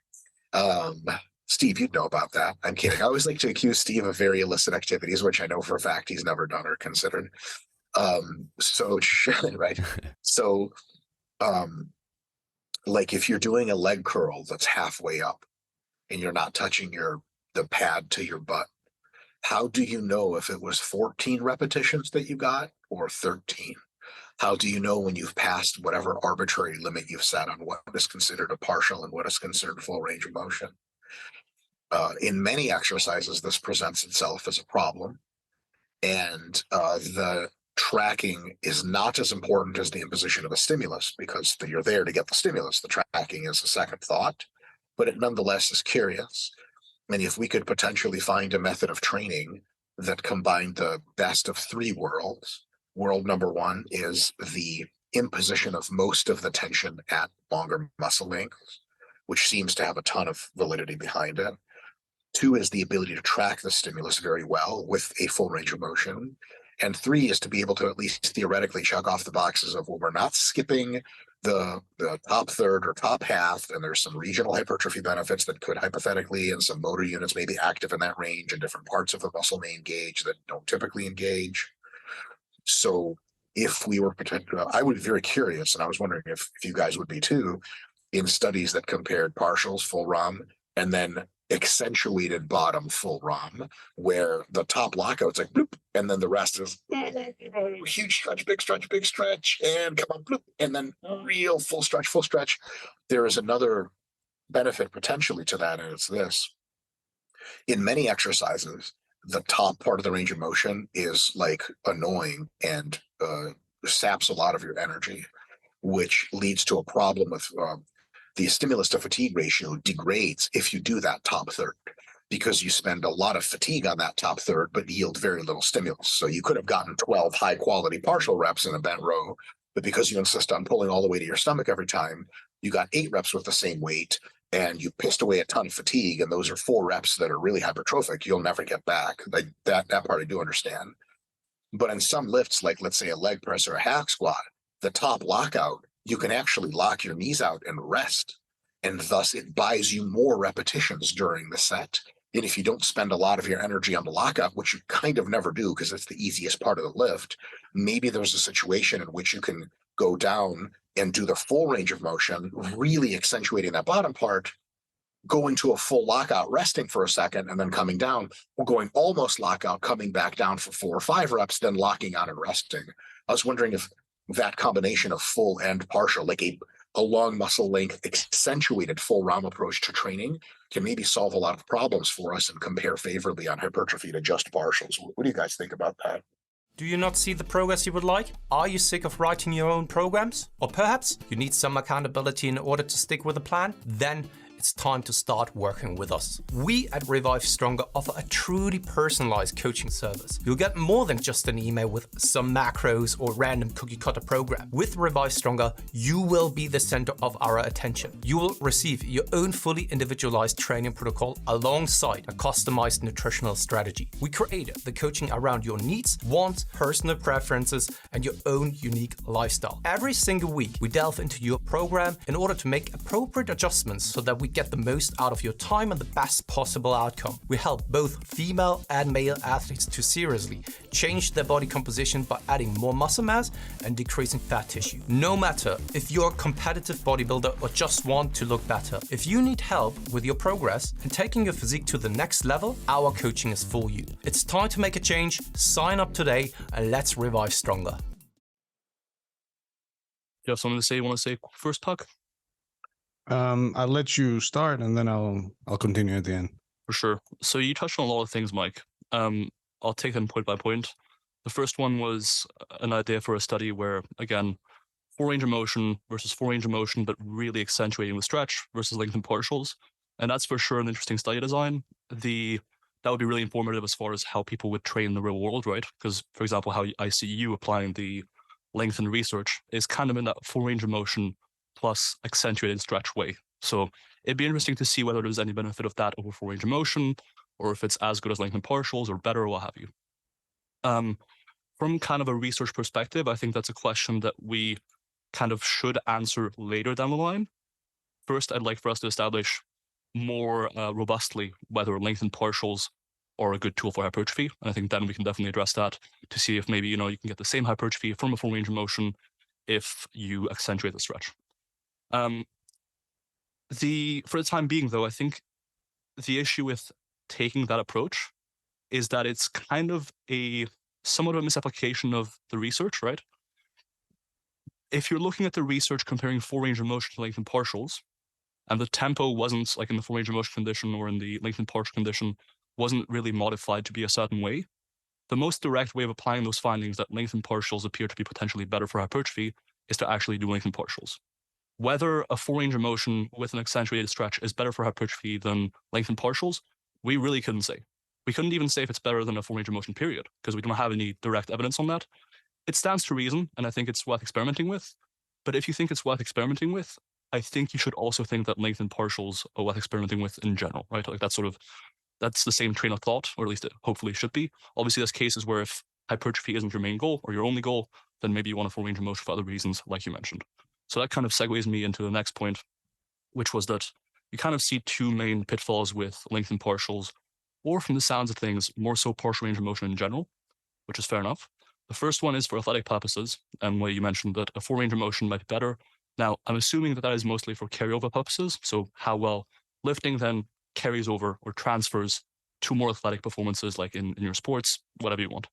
Steve, you'd know about that. I'm kidding. I always like to accuse Steve of very illicit activities, which I know for a fact he's never done or considered. Right. So, like if you're doing a leg curl that's halfway up and you're not touching the pad to your butt, how do you know if it was 14 repetitions that you got or 13? How do you know when you've passed whatever arbitrary limit you've set on what is considered a partial and what is considered full range of motion? In many exercises, this presents itself as a problem, and the tracking is not as important as the imposition of a stimulus because you're there to get the stimulus. The tracking is a second thought, but it nonetheless is curious. And if we could potentially find a method of training that combined the best of three worlds, world number one is the imposition of most of the tension at longer muscle lengths, which seems to have a ton of validity behind it. Two is the ability to track the stimulus very well with a full range of motion. And three is to be able to at least theoretically check off the boxes of, well, we're not skipping the top third or top half, and there's some regional hypertrophy benefits that could hypothetically, and some motor units may be active in that range, and different parts of the muscle may engage that don't typically engage. So if we were potentially, I would be very curious, and I was wondering if you guys would be too, in studies that compared partials, full ROM, and then accentuated bottom full ROM, where the top lockout's like bloop, and then the rest is huge stretch, big stretch, and come on, bloop, and then real full stretch. There is another benefit potentially to that, and it's this. In many exercises, the top part of the range of motion is like annoying and saps a lot of your energy, which leads to a problem with the stimulus to fatigue ratio degrades if you do that top third, because you spend a lot of fatigue on that top third but yield very little stimulus. So you could have gotten 12 high quality partial reps in a bent row, but because you insist on pulling all the way to your stomach every time, you got 8 reps with the same weight and you pissed away a ton of fatigue, and those are 4 reps that are really hypertrophic. You'll never get back. Like that part I do understand. But in some lifts, like let's say a leg press or a hack squat, the top lockout, you can actually lock your knees out and rest, and thus it buys you more repetitions during the set. And if you don't spend a lot of your energy on the lockout, which you kind of never do because it's the easiest part of the lift, maybe there's a situation in which you can go down and do the full range of motion, really accentuating that bottom part, going to a full lockout, resting for a second, and then coming down, or going almost lockout, coming back down for 4 or 5 reps, then locking out and resting. I was wondering if that combination of full and partial, like a long muscle length accentuated full ROM approach to training, can maybe solve a lot of problems for us and compare favorably on hypertrophy to just partials. What do you guys think about that? Do you not see the progress you would like? Are you sick of writing your own programs? Or perhaps you need some accountability in order to stick with a plan? Then it's time to start working with us. We at Revive Stronger offer a truly personalized coaching service. You'll get more than just an email with some macros or random cookie cutter program. With Revive Stronger, you will be the center of our attention. You will receive your own fully individualized training protocol alongside a customized nutritional strategy. We created the coaching around your needs, wants, personal preferences, and your own unique lifestyle. Every single week, we delve into your program in order to make appropriate adjustments so that we get the most out of your time and the best possible outcome. We help both female and male athletes to seriously change their body composition by adding more muscle mass and decreasing fat tissue. No matter if you're a competitive bodybuilder or just want to look better, if you need help with your progress and taking your physique to the next level, our coaching is for you. It's time to make a change. Sign up today and let's revive stronger. You have something to say? You want to say first, Puck? I'll let you start, and then I'll continue at the end. For sure. So you touched on a lot of things, Mike. I'll take them point by point. The first one was an idea for a study where, again, full range of motion versus full range of motion, but really accentuating the stretch versus lengthened partials. And that's for sure an interesting study design. That would be really informative as far as how people would train in the real world, right? Because, for example, how I see you applying the lengthened research is kind of in that full range of motion plus accentuated stretch way. So it'd be interesting to see whether there's any benefit of that over full range of motion, or if it's as good as lengthened partials or better or what have you. From kind of a research perspective, I think that's a question that we kind of should answer later down the line. First, I'd like for us to establish more robustly whether lengthened partials are a good tool for hypertrophy. And I think then we can definitely address that to see if maybe, you can get the same hypertrophy from a full range of motion if you accentuate the stretch. For the time being, though, I think the issue with taking that approach is that it's kind of somewhat of a misapplication of the research, right? If you're looking at the research comparing full range of motion to lengthened partials, and the tempo wasn't like in the full range of motion condition or in the lengthened partial condition, wasn't really modified to be a certain way, the most direct way of applying those findings that lengthened partials appear to be potentially better for hypertrophy is to actually do lengthened partials. Whether a full range of motion with an accentuated stretch is better for hypertrophy than lengthened partials, we really couldn't say. We couldn't even say if it's better than a full range of motion period, because we don't have any direct evidence on that. It stands to reason, and I think it's worth experimenting with. But if you think it's worth experimenting with, I think you should also think that lengthened partials are worth experimenting with in general, right? Like that's the same train of thought, or at least it hopefully should be. Obviously, there's cases where if hypertrophy isn't your main goal or your only goal, then maybe you want a full range of motion for other reasons, like you mentioned. So that kind of segues me into the next point, which was that you kind of see two main pitfalls with lengthened partials, or from the sounds of things, more so partial range of motion in general, which is fair enough. The first one is for athletic purposes, and where you mentioned that a full range of motion might be better. Now, I'm assuming that is mostly for carryover purposes, so how well lifting then carries over or transfers to more athletic performances, like in your sports, whatever you want.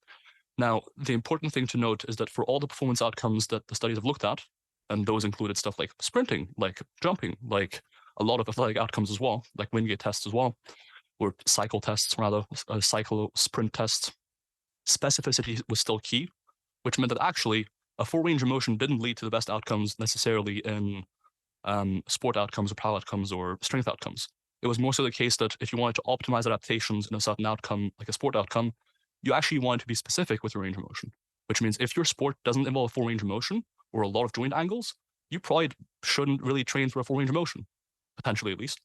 Now, the important thing to note is that for all the performance outcomes that the studies have looked at, and those included stuff like sprinting, like jumping, like a lot of athletic outcomes as well, like Wingate tests as well, or cycle tests rather, cycle sprint tests, specificity was still key, which meant that actually a full range of motion didn't lead to the best outcomes necessarily in sport outcomes or power outcomes or strength outcomes. It was more so the case that if you wanted to optimize adaptations in a certain outcome, like a sport outcome, you actually wanted to be specific with your range of motion, which means if your sport doesn't involve full range of motion or a lot of joint angles, you probably shouldn't really train for a full range of motion, potentially at least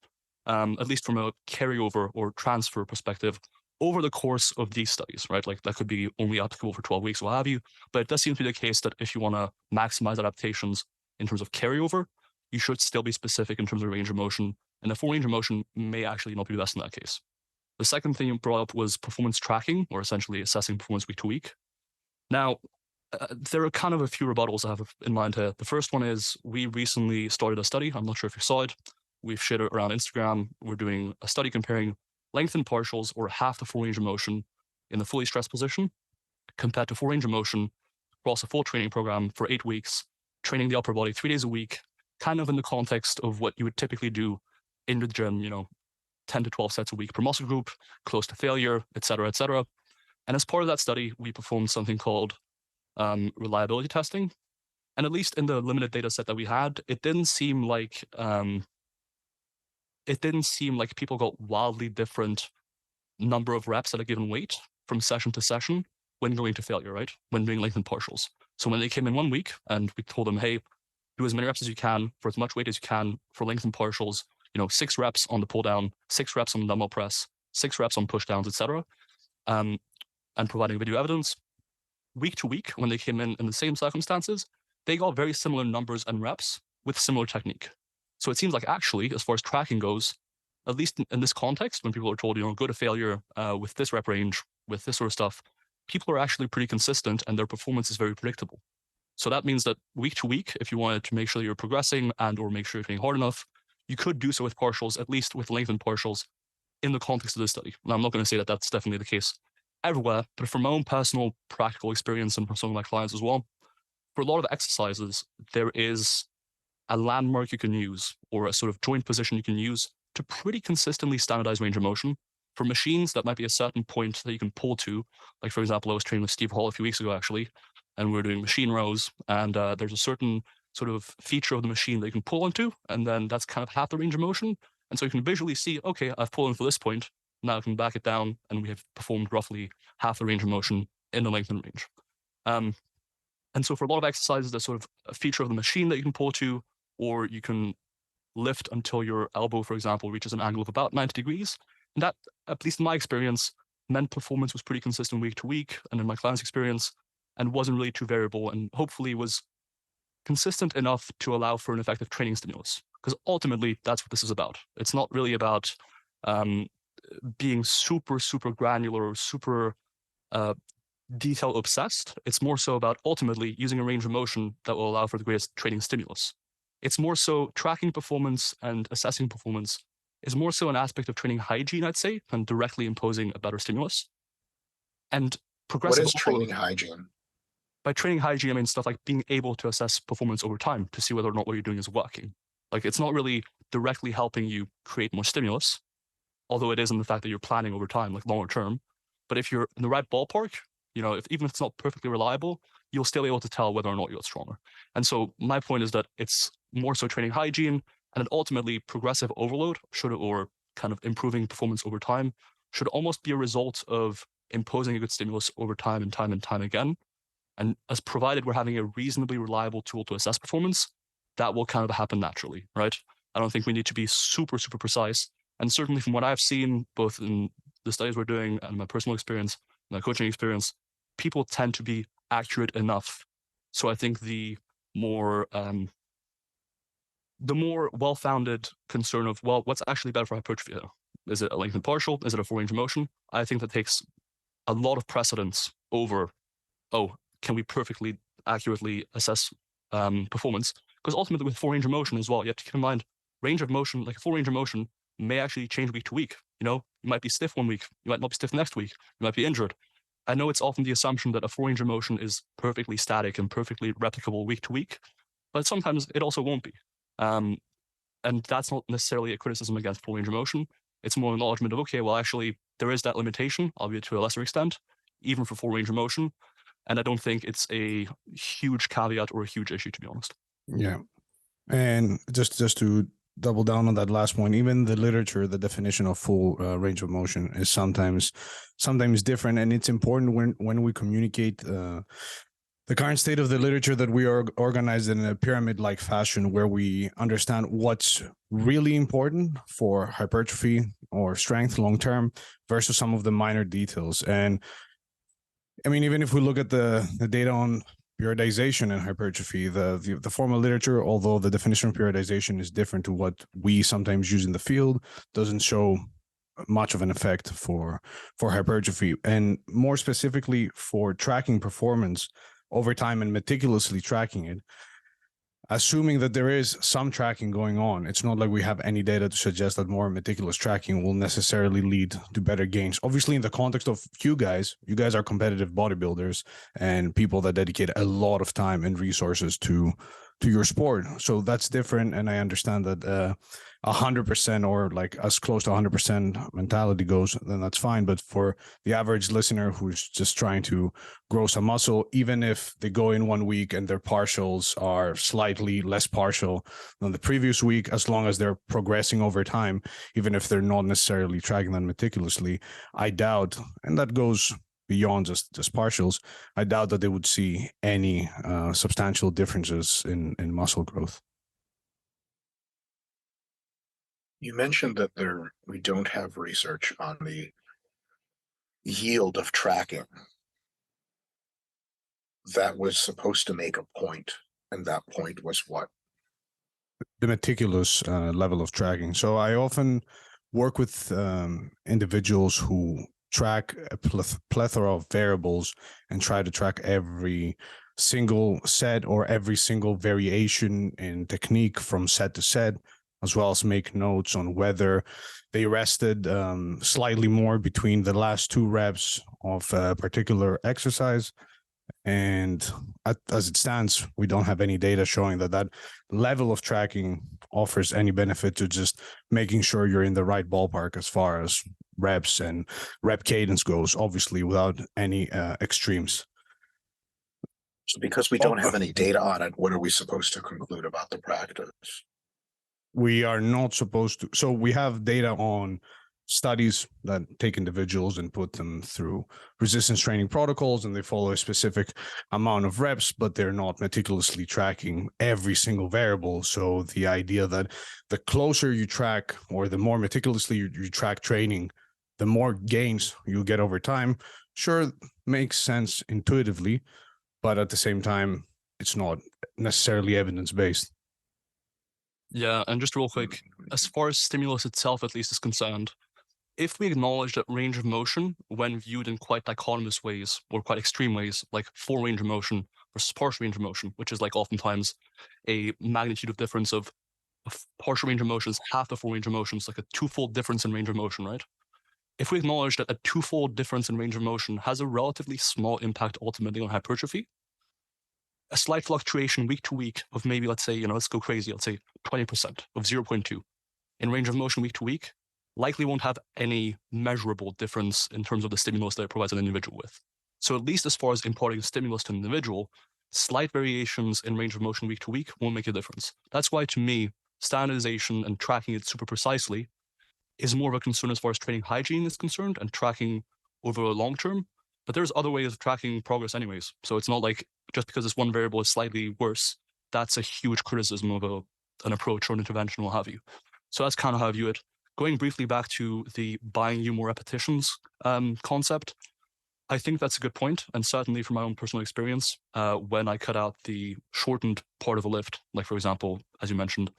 from a carryover or transfer perspective over the course of these studies, right? Like that could be only applicable for 12 weeks or what have you, but it does seem to be the case that if you want to maximize adaptations in terms of carryover, you should still be specific in terms of range of motion, and the full range of motion may actually not be best in that case. The second thing you brought up was performance tracking, or essentially assessing performance week to week. Now, there are kind of a few rebuttals I have in mind here. The first one is we recently started a study. I'm not sure if you saw it. We've shared it around Instagram. We're doing a study comparing lengthened partials or half the full range of motion in the fully stressed position compared to full range of motion across a full training program for 8 weeks, training the upper body 3 days a week, kind of in the context of what you would typically do in the gym, 10 to 12 sets a week per muscle group, close to failure, et cetera, et cetera. And as part of that study, we performed something called reliability testing. And at least in the limited data set that we had, it didn't seem like it didn't seem like people got wildly different number of reps at a given weight from session to session when going to failure, right? When doing lengthened partials. So when they came in 1 week and we told them, hey, do as many reps as you can for as much weight as you can for lengthened partials, 6 reps on the pull down, 6 reps on the dumbbell press, 6 reps on push downs, etc. And providing video evidence. Week to week, when they came in the same circumstances, they got very similar numbers and reps with similar technique. So it seems like actually, as far as tracking goes, at least in this context, when people are told, go to failure with this rep range, with this sort of stuff, people are actually pretty consistent and their performance is very predictable. So that means that week to week, if you wanted to make sure that you're progressing and or make sure you're training hard enough, you could do so with partials, at least with lengthened partials in the context of this study. Now, I'm not going to say that that's definitely the case everywhere, but from my own personal practical experience and from some of my clients as well, for a lot of exercises, there is a landmark you can use or a sort of joint position you can use to pretty consistently standardize range of motion. For machines, that might be a certain point that you can pull to. Like, for example, I was training with Steve Hall a few weeks ago, actually, and we were doing machine rows, and there's a certain sort of feature of the machine that you can pull into, and then that's kind of half the range of motion. And so you can visually see, okay, I've pulled in for this point, now I can back it down, and we have performed roughly half the range of motion in the lengthened range. And so for a lot of exercises, there's sort of a feature of the machine that you can pull to, or you can lift until your elbow, for example, reaches an angle of about 90 degrees. And that, at least in my experience, meant performance was pretty consistent week to week, and in my client's experience, and wasn't really too variable, and hopefully was consistent enough to allow for an effective training stimulus. Because ultimately, that's what this is about. It's not really about being super, super granular or super detail obsessed. It's more so about ultimately using a range of motion that will allow for the greatest training stimulus. It's more so tracking performance and assessing performance is more so an aspect of training hygiene, I'd say, than directly imposing a better stimulus. And progressive. What is training hygiene? By training hygiene, I mean stuff like being able to assess performance over time to see whether or not what you're doing is working. Like, it's not really directly helping you create more stimulus, although it is in the fact that you're planning over time, like longer term. But if you're in the right ballpark, even if it's not perfectly reliable, you'll still be able to tell whether or not you got stronger. And so my point is that it's more so training hygiene, and then ultimately progressive overload or kind of improving performance over time should almost be a result of imposing a good stimulus over time and time and time again. And as provided we're having a reasonably reliable tool to assess performance, that will kind of happen naturally, right? I don't think we need to be super, super precise. And certainly from what I've seen, both in the studies we're doing and my personal experience, my coaching experience, people tend to be accurate enough. So I think the more well-founded concern of, well, what's actually better for hypertrophy? Is it a lengthened partial? Is it a full range of motion? I think that takes a lot of precedence over, can we perfectly accurately assess performance? Because ultimately with full range of motion as well, you have to keep in mind, range of motion, like a full range of motion, may actually change week to week. You might be stiff 1 week, you might not be stiff next week, you might be injured. I know it's often the assumption that a full range of motion is perfectly static and perfectly replicable week to week, but sometimes it also won't be. And that's not necessarily a criticism against full range of motion. It's more acknowledgement of, okay, well, actually, there is that limitation, albeit to a lesser extent, even for full range of motion. And I don't think it's a huge caveat or a huge issue, to be honest. Yeah. And just to double down on that last point, even the literature, the definition of full range of motion is sometimes different. And it's important when we communicate the current state of the literature that we are organized in a pyramid-like fashion where we understand what's really important for hypertrophy or strength long-term versus some of the minor details. And I mean, even if we look at the data on periodization and hypertrophy, the formal literature, although the definition of periodization is different to what we sometimes use in the field, doesn't show much of an effect for hypertrophy. And more specifically for tracking performance over time and meticulously tracking it, assuming that there is some tracking going on, it's not like we have any data to suggest that more meticulous tracking will necessarily lead to better gains. Obviously, in the context of you guys are competitive bodybuilders and people that dedicate a lot of time and resources to your sport. So that's different. And I understand that 100% or like as close to 100% mentality goes, then that's fine. But for the average listener who's just trying to grow some muscle, even if they go in 1 week and their partials are slightly less partial than the previous week, as long as they're progressing over time, even if they're not necessarily tracking them meticulously, I doubt, and that goes beyond just partials, I doubt that they would see any substantial differences in muscle growth. You mentioned that we don't have research on the yield of tracking. That was supposed to make a point, and that point was what? The meticulous level of tracking. So I often work with individuals who track a plethora of variables and try to track every single set or every single variation in technique from set to set, as well as make notes on whether they rested slightly more between the last 2 reps of a particular exercise. And as it stands, we don't have any data showing that level of tracking offers any benefit to just making sure you're in the right ballpark as far as reps and rep cadence goes, obviously without any extremes. So because we don't have any data on it, what are we supposed to conclude about the practice? We are not supposed to. So we have data on studies that take individuals and put them through resistance training protocols, and they follow a specific amount of reps, but they're not meticulously tracking every single variable. So the idea that the closer you track or the more meticulously you track training, the more gains you get over time, sure, makes sense intuitively, but at the same time, it's not necessarily evidence-based. Yeah, and just real quick, as far as stimulus itself at least is concerned, if we acknowledge that range of motion, when viewed in quite dichotomous ways or quite extreme ways, like full range of motion versus partial range of motion, which is like oftentimes a magnitude of difference of partial range of motion is half the full range of motion, it's like a 2-fold difference in range of motion, right? If we acknowledge that a 2-fold difference in range of motion has a relatively small impact ultimately on hypertrophy, a slight fluctuation week to week of maybe, let's say, let's go crazy, let's say 20% of 0.2 in range of motion week to week, likely won't have any measurable difference in terms of the stimulus that it provides an individual with. So at least as far as imparting stimulus to an individual, slight variations in range of motion week to week won't make a difference. That's why, to me, standardization and tracking it super precisely is more of a concern as far as training hygiene is concerned and tracking over a long term. But there's other ways of tracking progress anyways. So it's not like just because this one variable is slightly worse, that's a huge criticism of an approach or an intervention, what have you. So that's kind of how I view it. Going briefly back to the buying you more repetitions concept, I think that's a good point. And certainly from my own personal experience, when I cut out the shortened part of a lift, like for example, as you mentioned,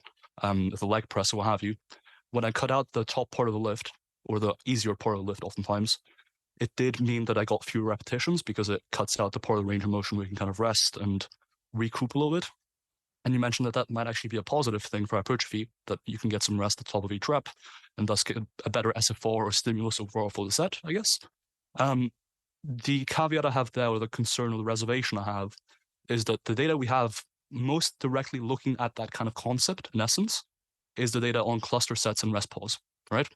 the leg press or what have you, when I cut out the top part of the lift or the easier part of the lift oftentimes, it did mean that I got fewer repetitions because it cuts out the part of the range of motion where you can kind of rest and recoup a little bit. And you mentioned that might actually be a positive thing for hypertrophy, that you can get some rest at the top of each rep and thus get a better SFR or stimulus overall for the set, I guess. The caveat I have there, or the concern or the reservation I have, is that the data we have most directly looking at that kind of concept, in essence, is the data on cluster sets and rest pause, right?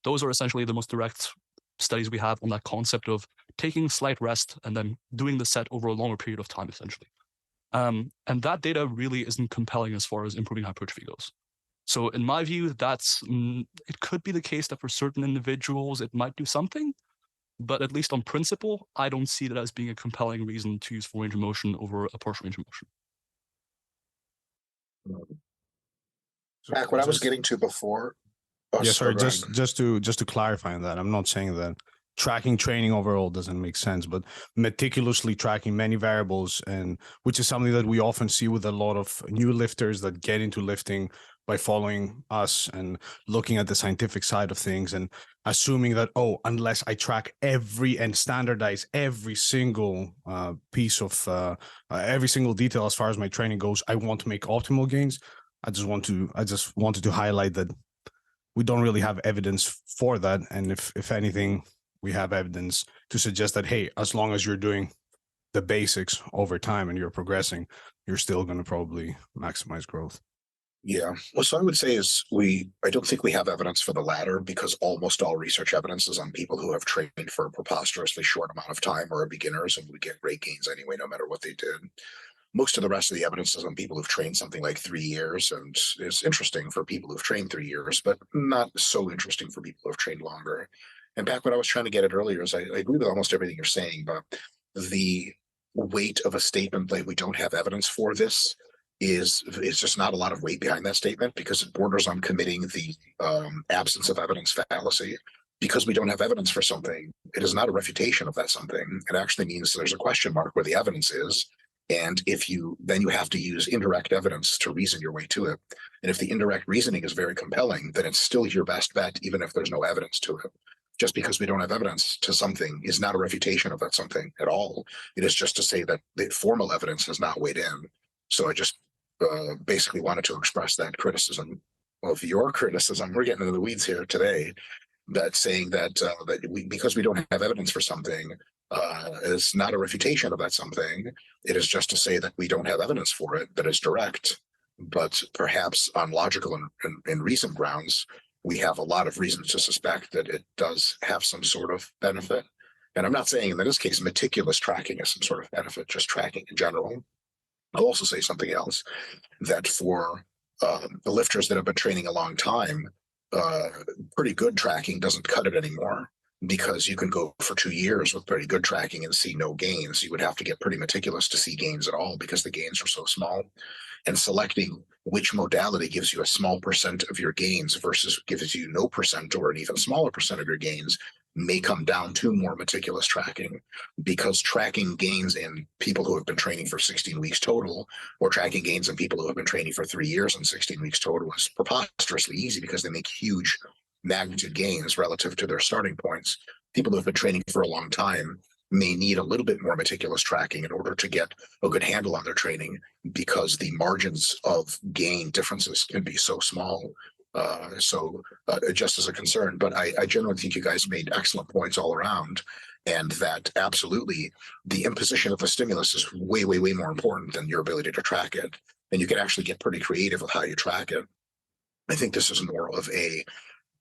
Those are essentially the most direct studies we have on that concept of taking slight rest and then doing the set over a longer period of time, essentially. And that data really isn't compelling as far as improving hypertrophy goes. So in my view, it could be the case that for certain individuals, it might do something, but at least on principle, I don't see that as being a compelling reason to use full range of motion over a partial range of motion. Mac, what I was getting to before. Sorry, just to clarify on that, I'm not saying that tracking training overall doesn't make sense, but meticulously tracking many variables, and which is something that we often see with a lot of new lifters that get into lifting by following us and looking at the scientific side of things and assuming that, unless I track and standardize every single piece of every single detail as far as my training goes, I want to make optimal gains. I just wanted to highlight that we don't really have evidence for that. And if anything, we have evidence to suggest that, hey, as long as you're doing the basics over time and you're progressing, you're still going to probably maximize growth. Yeah. Well, so I would say I don't think we have evidence for the latter, because almost all research evidence is on people who have trained for a preposterously short amount of time or are beginners and would get great gains anyway, no matter what they did. Most of the rest of the evidence is on people who've trained something like 3 years, and is interesting for people who've trained 3 years, but not so interesting for people who've trained longer. And back what I was trying to get at earlier is I agree with almost everything you're saying, but the weight of a statement like we don't have evidence for this is just not a lot of weight behind that statement, because it borders on committing the absence of evidence fallacy. Because we don't have evidence for something, it is not a refutation of that something. It actually means there's a question mark where the evidence is. And then you have to use indirect evidence to reason your way to it. And if the indirect reasoning is very compelling, then it's still your best bet, even if there's no evidence to it. Just because we don't have evidence to something is not a refutation of that something at all. It is just to say that the formal evidence has not weighed in. So I just basically wanted to express that criticism of your criticism. We're getting into the weeds here today. That saying that because we don't have evidence for something is not a refutation of that something. It is just to say that we don't have evidence for it that is direct, but perhaps on logical and reason grounds, we have a lot of reasons to suspect that it does have some sort of benefit. And I'm not saying in this case meticulous tracking is some sort of benefit, just tracking in general. I'll also say something else, that for the lifters that have been training a long time, pretty good tracking doesn't cut it anymore, because you can go for 2 years with pretty good tracking and see no gains. You would have to get pretty meticulous to see gains at all, because the gains are so small. And selecting which modality gives you a small percent of your gains versus gives you no percent or an even smaller percent of your gains may come down to more meticulous tracking, because tracking gains in people who have been training for 16 weeks total, or tracking gains in people who have been training for 3 years and 16 weeks total, is preposterously easy, because they make huge magnitude gains relative to their starting points. People who have been training for a long time may need a little bit more meticulous tracking in order to get a good handle on their training, because the margins of gain differences can be so small. Just as a concern, but I generally think you guys made excellent points all around, and that absolutely the imposition of a stimulus is way, way, way more important than your ability to track it. And you can actually get pretty creative with how you track it. I think this is more of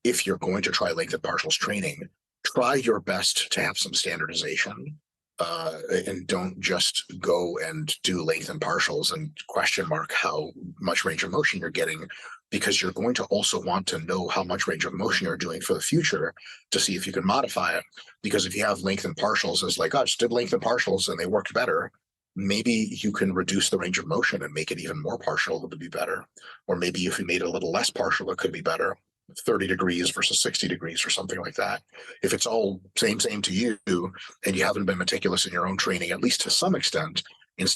if you're going to try lengthened partials training, try your best to have some standardization, and don't just go and do lengthened partials and question mark how much range of motion you're getting, because you're going to also want to know how much range of motion you're doing for the future to see if you can modify it. Because if you have lengthened partials as like, oh, I just did lengthened partials and they worked better, maybe you can reduce the range of motion and make it even more partial to be better. Or maybe if you made it a little less partial, it could be better. 30 degrees versus 60 degrees or something like that. If it's all same to you, and you haven't been meticulous in your own training, at least to some extent, in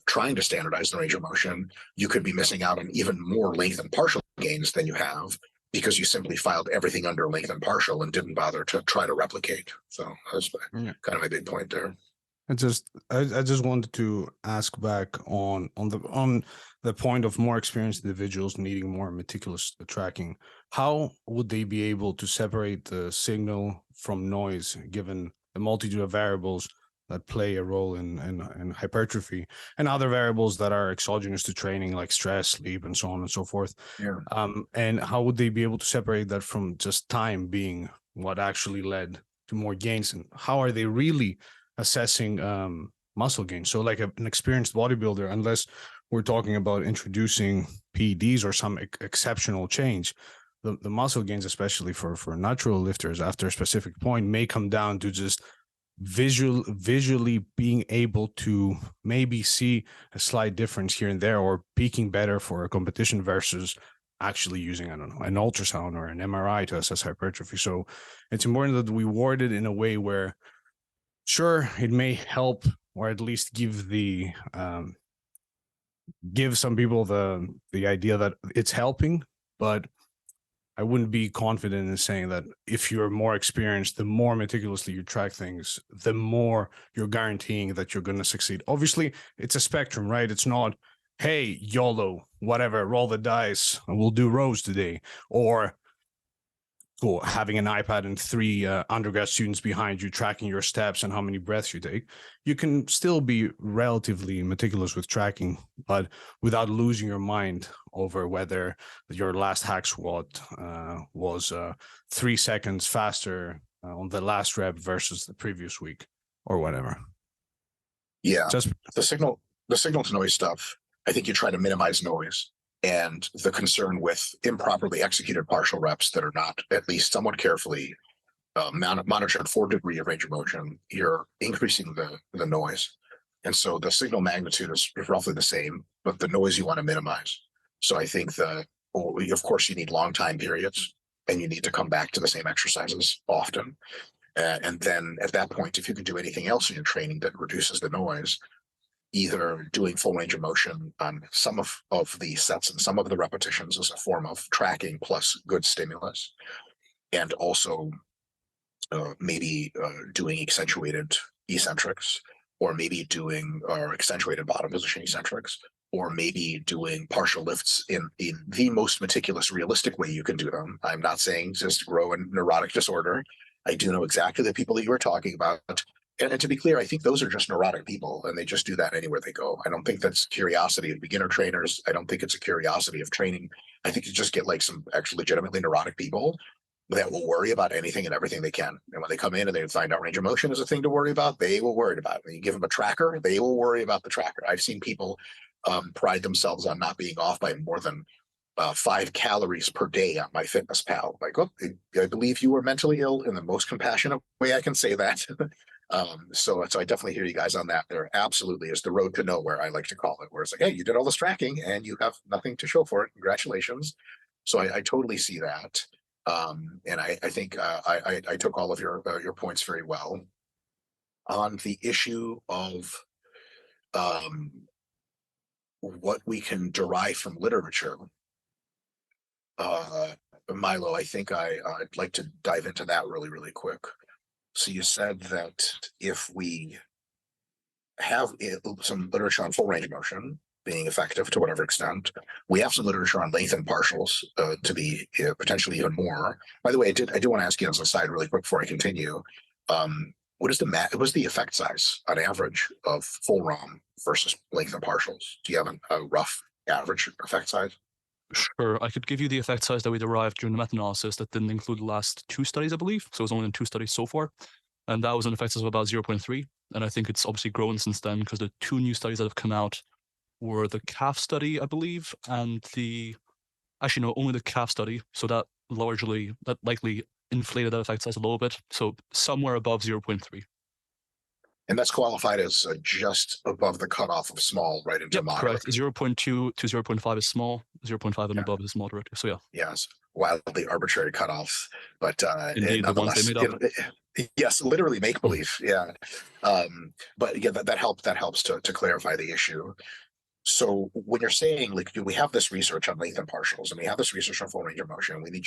trying to standardize the range of motion, you could be missing out on even more lengthened partial gains than you have, because you simply filed everything under lengthened partial and didn't bother to try to replicate. So that's kind of my big point there. I just wanted to ask back on the point of more experienced individuals needing more meticulous tracking. How would they be able to separate the signal from noise, given the multitude of variables that play a role in hypertrophy and other variables that are exogenous to training, like stress, sleep, and so on and so forth? Yeah. And how would they be able to separate that from just time being what actually led to more gains? And how are they really assessing muscle gain? So like an experienced bodybuilder, unless we're talking about introducing PEDs or some exceptional change, the muscle gains, especially for natural lifters after a specific point, may come down to just visually being able to maybe see a slight difference here and there, or peaking better for a competition versus actually using, I don't know, an ultrasound or an MRI to assess hypertrophy. So it's important that we word it in a way where, sure, it may help, or at least give some people the idea that it's helping, but I wouldn't be confident in saying that if you're more experienced, the more meticulously you track things, the more you're guaranteeing that you're going to succeed. Obviously, it's a spectrum, right? It's not, hey, YOLO, whatever, roll the dice, and we'll do rows today. Or for having an iPad and 3 undergrad students behind you tracking your steps and how many breaths you take. You can still be relatively meticulous with tracking, but without losing your mind over whether your last hack squat was 3 seconds faster on the last rep versus the previous week or whatever. Yeah, Just the signal to noise stuff, I think you try to minimize noise. And the concern with improperly executed partial reps that are not at least somewhat carefully monitored for degree of range of motion, you're increasing the noise. And so the signal magnitude is roughly the same, but the noise you want to minimize. So I think of course, you need long time periods and you need to come back to the same exercises often. And then at that point, if you can do anything else in your training that reduces the noise, either doing full range of motion on some of the sets and some of the repetitions as a form of tracking plus good stimulus, and also maybe doing accentuated eccentrics, or maybe doing accentuated bottom position eccentrics, or maybe doing partial lifts in the most meticulous, realistic way you can do them. I'm not saying just grow a neurotic disorder. I do know exactly the people that you were talking about. And to be clear, I think those are just neurotic people, and they just do that anywhere they go. I don't think that's curiosity of beginner trainers. I don't think it's a curiosity of training. I think you just get like some actually legitimately neurotic people that will worry about anything and everything they can. And when they come in and they find out range of motion is a thing to worry about, they will worry about it. When you give them a tracker, they will worry about the tracker. I've seen people pride themselves on not being off by more than 5 calories per day on MyFitnessPal. Like, oh, I believe you are mentally ill in the most compassionate way I can say that. So I definitely hear you guys on that. There absolutely is the road to nowhere, I like to call it, where it's like, hey, you did all this tracking and you have nothing to show for it. Congratulations. So I totally see that. And I think I took all of your points very well. On the issue of what we can derive from literature, Milo, I think I'd like to dive into that really, really quick. So you said that if we have some literature on full range of motion being effective to whatever extent, we have some literature on lengthened partials to be potentially even more. By the way, I do want to ask you as a side really quick before I continue. What is the effect size on average of full ROM versus lengthened partials? Do you have a rough average effect size? Sure, I could give you the effect size that we derived during the meta-analysis that didn't include the last 2 studies, I believe. So it was only in 2 studies so far. And that was an effect size of about 0.3. And I think it's obviously grown since then because the 2 new studies that have come out were the calf study, I believe, and only the calf study. So that likely inflated that effect size a little bit. So somewhere above 0.3. And that's qualified as just above the cutoff of small, right into moderate. Correct. 0.2 to 0.5 is small. 0.5 and above is moderate. So yeah. Yes, wildly arbitrary cutoffs, but indeed, the ones they made up. Yes, literally make believe. Yeah, but yeah, that helps to clarify the issue. So when you're saying like, we have this research on lengthened partials and we have this research on full range of motion, we need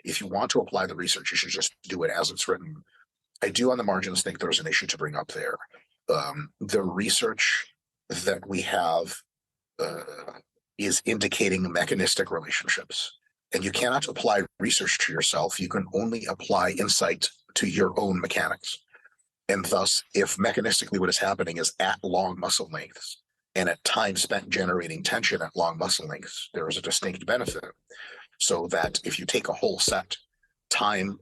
if you want to apply the research, you should just do it as it's written. I do on the margins think there's an issue to bring up there. The research that we have is indicating mechanistic relationships, and you cannot apply research to yourself. You can only apply insight to your own mechanics. And thus, if mechanistically what is happening is at long muscle lengths and at time spent generating tension at long muscle lengths, there is a distinct benefit. So that if you take a whole set, in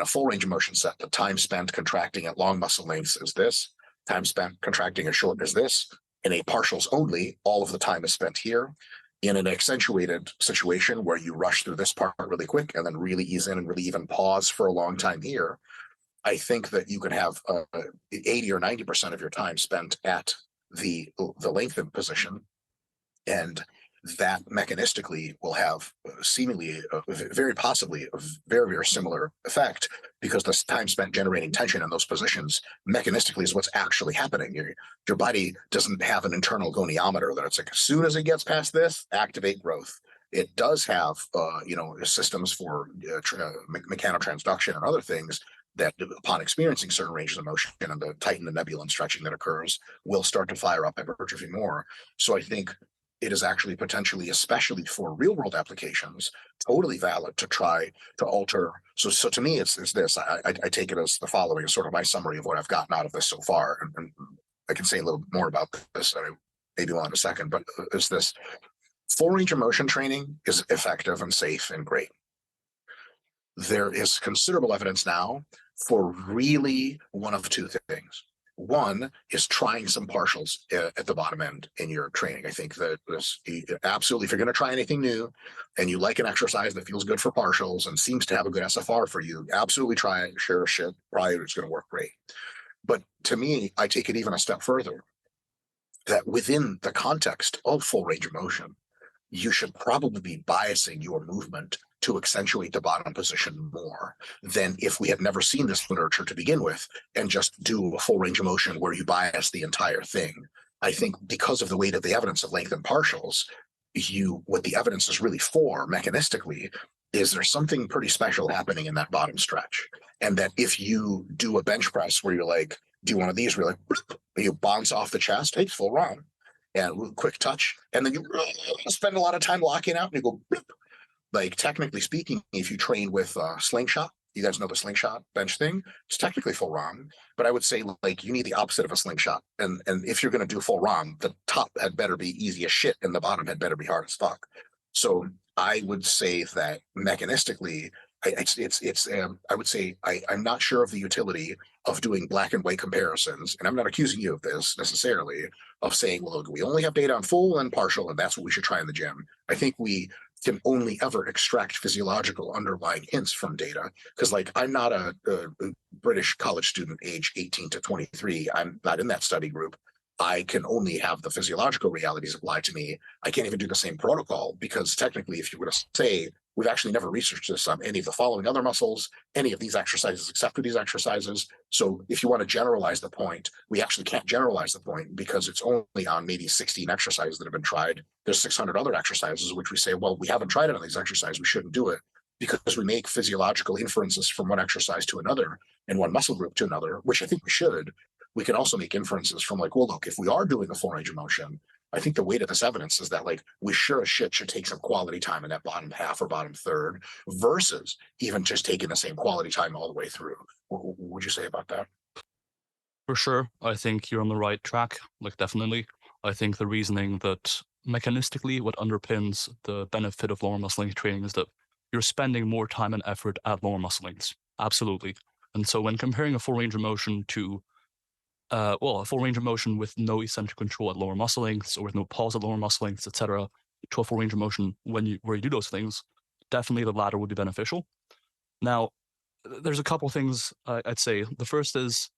a full range of motion set, the time spent contracting at long muscle lengths is this, time spent contracting as short as this. In a partials only, all of the time is spent here. In an accentuated situation where you rush through this part really quick and then really ease in and really even pause for a long time here, I think that you can have 80 or 90% of your time spent at the lengthened position, and that mechanistically will have seemingly very possibly a very, very similar effect, because the time spent generating tension in those positions mechanistically is what's actually happening. Your body doesn't have an internal goniometer that it's like, as soon as it gets past this, activate growth. It does have systems for mechanotransduction and other things that, upon experiencing certain ranges of motion and the tighten the nebula and stretching that occurs, will start to fire up hypertrophy more. So I think it is actually potentially, especially for real world applications, totally valid to try to alter. So to me, it's this. I take it as the following, sort of my summary of what I've gotten out of this so far. And I can say a little more about this, maybe more in a second, but is this: full range of motion training is effective and safe and great. There is considerable evidence now for really one of two things. One is trying some partials at the bottom end in your training. I think that this, absolutely, if you're going to try anything new and you like an exercise that feels good for partials and seems to have a good SFR for you, absolutely try it, share a shit, probably it's going to work great. But to me, I take it even a step further, that within the context of full range of motion, you should probably be biasing your movement to accentuate the bottom position more than if we had never seen this literature to begin with and just do a full range of motion where you bias the entire thing. I think because of the weight of the evidence of lengthened partials, what the evidence is really for mechanistically is there's something pretty special happening in that bottom stretch. And that if you do a bench press where you're like, do one of these, where you're like, you bounce off the chest, hey, full ROM, and quick touch, and then you spend a lot of time locking out and you go, like, technically speaking, if you train with slingshot, you guys know the slingshot bench thing, it's technically full ROM, but I would say, like, you need the opposite of a slingshot. And if you're going to do full ROM, the top had better be easy as shit and the bottom had better be hard as fuck. So I would say that mechanistically, I would say I'm not sure of the utility of doing black and white comparisons, and I'm not accusing you of this necessarily, of saying, well, look, we only have data on full and partial, and that's what we should try in the gym. I think we can only ever extract physiological underlying hints from data, because, like, I'm not a British college student age 18 to 23. I'm not in that study group. I can only have the physiological realities apply to me. I can't even do the same protocol, because technically, if you were to say, we've actually never researched this on any of the following other muscles, any of these exercises except for these exercises. So if you want to generalize the point, we actually can't generalize the point because it's only on maybe 16 exercises that have been tried. There's 600 other exercises, which we say, well, we haven't tried it on these exercises, we shouldn't do it, because we make physiological inferences from one exercise to another and one muscle group to another, which I think we should. We can also make inferences from, like, well, look, if we are doing a full range of motion, I think the weight of this evidence is that, like, we sure as shit should take some quality time in that bottom half or bottom third versus even just taking the same quality time all the way through. What would you say about that? For sure. I think you're on the right track. Like, definitely. I think the reasoning that mechanistically what underpins the benefit of lower muscle length training is that you're spending more time and effort at lower muscle lengths. Absolutely. And so when comparing a full range of motion to a full range of motion with no eccentric control at lower muscle lengths or with no pause at lower muscle lengths, etc., to a full range of motion where you do those things, definitely the latter would be beneficial. Now, there's a couple things I'd say. The first is,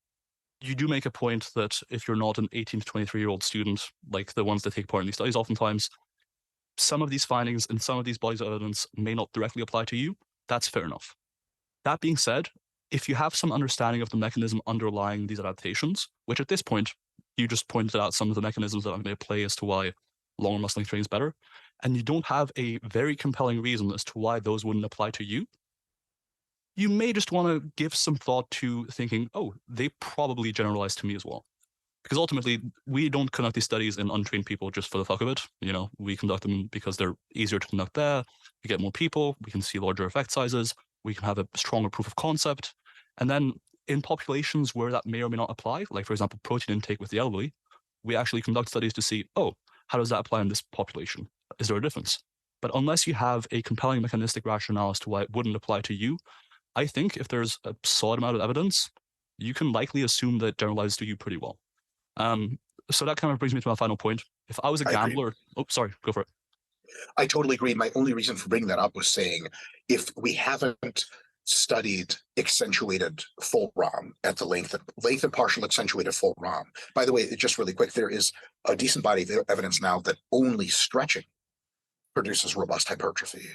you do make a point that if you're not an 18 to 23-year-old student, like the ones that take part in these studies, oftentimes some of these findings and some of these bodies of evidence may not directly apply to you. That's fair enough. That being said, if you have some understanding of the mechanism underlying these adaptations, which at this point, you just pointed out some of the mechanisms that I'm going to play as to why lower muscle length training is better, and you don't have a very compelling reason as to why those wouldn't apply to you, you may just want to give some thought to thinking, oh, they probably generalize to me as well. Because ultimately, we don't conduct these studies in untrained people just for the fuck of it. You know, we conduct them because they're easier to conduct there. We get more people. We can see larger effect sizes. We can have a stronger proof of concept. And then in populations where that may or may not apply, like, for example, protein intake with the elderly, we actually conduct studies to see, oh, how does that apply in this population? Is there a difference? But unless you have a compelling mechanistic rationale as to why it wouldn't apply to you, I think if there's a solid amount of evidence, you can likely assume that it generalizes to you pretty well. So that kind of brings me to my final point. If I was a gambler, oh, sorry, go for it. I totally agree. My only reason for bringing that up was saying, if we haven't studied accentuated full ROM at the length and partial accentuated full ROM. By the way, just really quick, there is a decent body of evidence now that only stretching produces robust hypertrophy,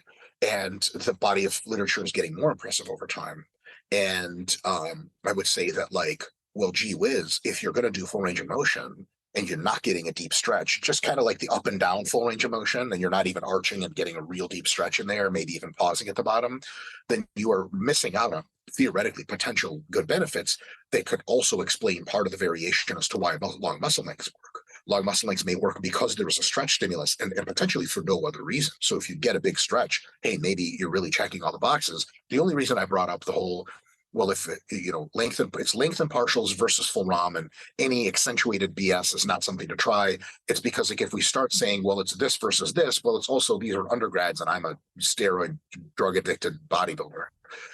and the body of literature is getting more impressive over time. And I would say that, like, well, gee whiz, if you're going to do full range of motion and you're not getting a deep stretch, just kind of like the up and down full range of motion, and you're not even arching and getting a real deep stretch in there, maybe even pausing at the bottom, then you are missing out on theoretically potential good benefits that could also explain part of the variation as to why long muscle lengths work. long muscle lengths may work because there is a stretch stimulus and potentially for no other reason. So if you get a big stretch, hey, maybe you're really checking all the boxes. The only reason I brought up the whole, well, if it's lengthened partials versus full ROM, and any accentuated BS is not something to try. It's because like if we start saying, well, it's this versus this, well, it's also these are undergrads and I'm a steroid drug addicted bodybuilder.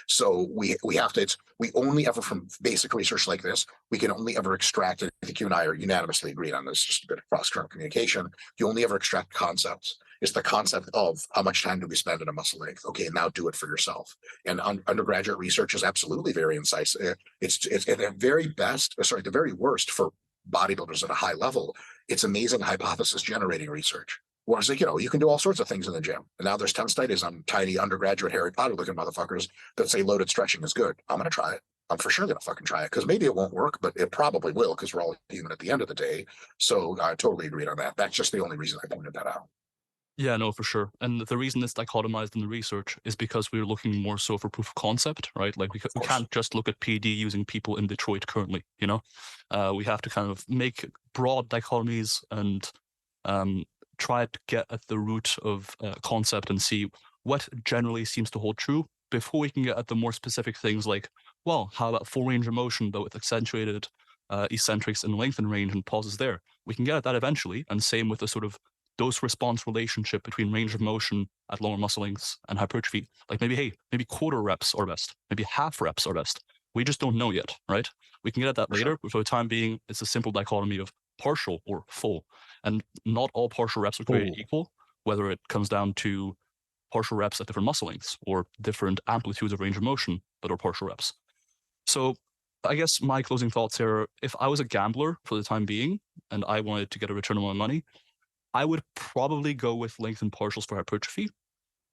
So we have to, we only ever, from basic research like this, we can only ever extract, and I think you and I are unanimously agreed on this, just a bit of cross-current communication, you only ever extract concepts. It's the concept of how much time do we spend in a muscle length? Okay, now do it for yourself. And undergraduate research is absolutely very incisive. It's at the very best, sorry, the very worst for bodybuilders at a high level. It's amazing hypothesis generating research. Whereas, like, you can do all sorts of things in the gym. And now there's 10 studies on tiny undergraduate Harry Potter looking motherfuckers that say loaded stretching is good. I'm going to try it. I'm for sure going to fucking try it, because maybe it won't work, but it probably will, because we're all human at the end of the day. So I totally agreed on that. That's just the only reason I pointed that out. Yeah, no, for sure. And the reason it's dichotomized in the research is because we're looking more so for proof of concept, right? Like we can't just look at PD using people in Detroit currently, we have to kind of make broad dichotomies and try to get at the root of concept and see what generally seems to hold true before we can get at the more specific things like, well, how about full range of motion, but with accentuated eccentrics and lengthened range and pauses there? We can get at that eventually, and same with the sort of dose-response relationship between range of motion at lower muscle lengths and hypertrophy. Like maybe quarter reps are best, maybe half reps are best. We just don't know yet, right? We can get at that later, but for the time being, it's a simple dichotomy of partial or full. And not all partial reps are created equal, whether it comes down to partial reps at different muscle lengths or different amplitudes of range of motion that are partial reps. So I guess my closing thoughts here, if I was a gambler for the time being and I wanted to get a return on my money, I would probably go with lengthened partials for hypertrophy.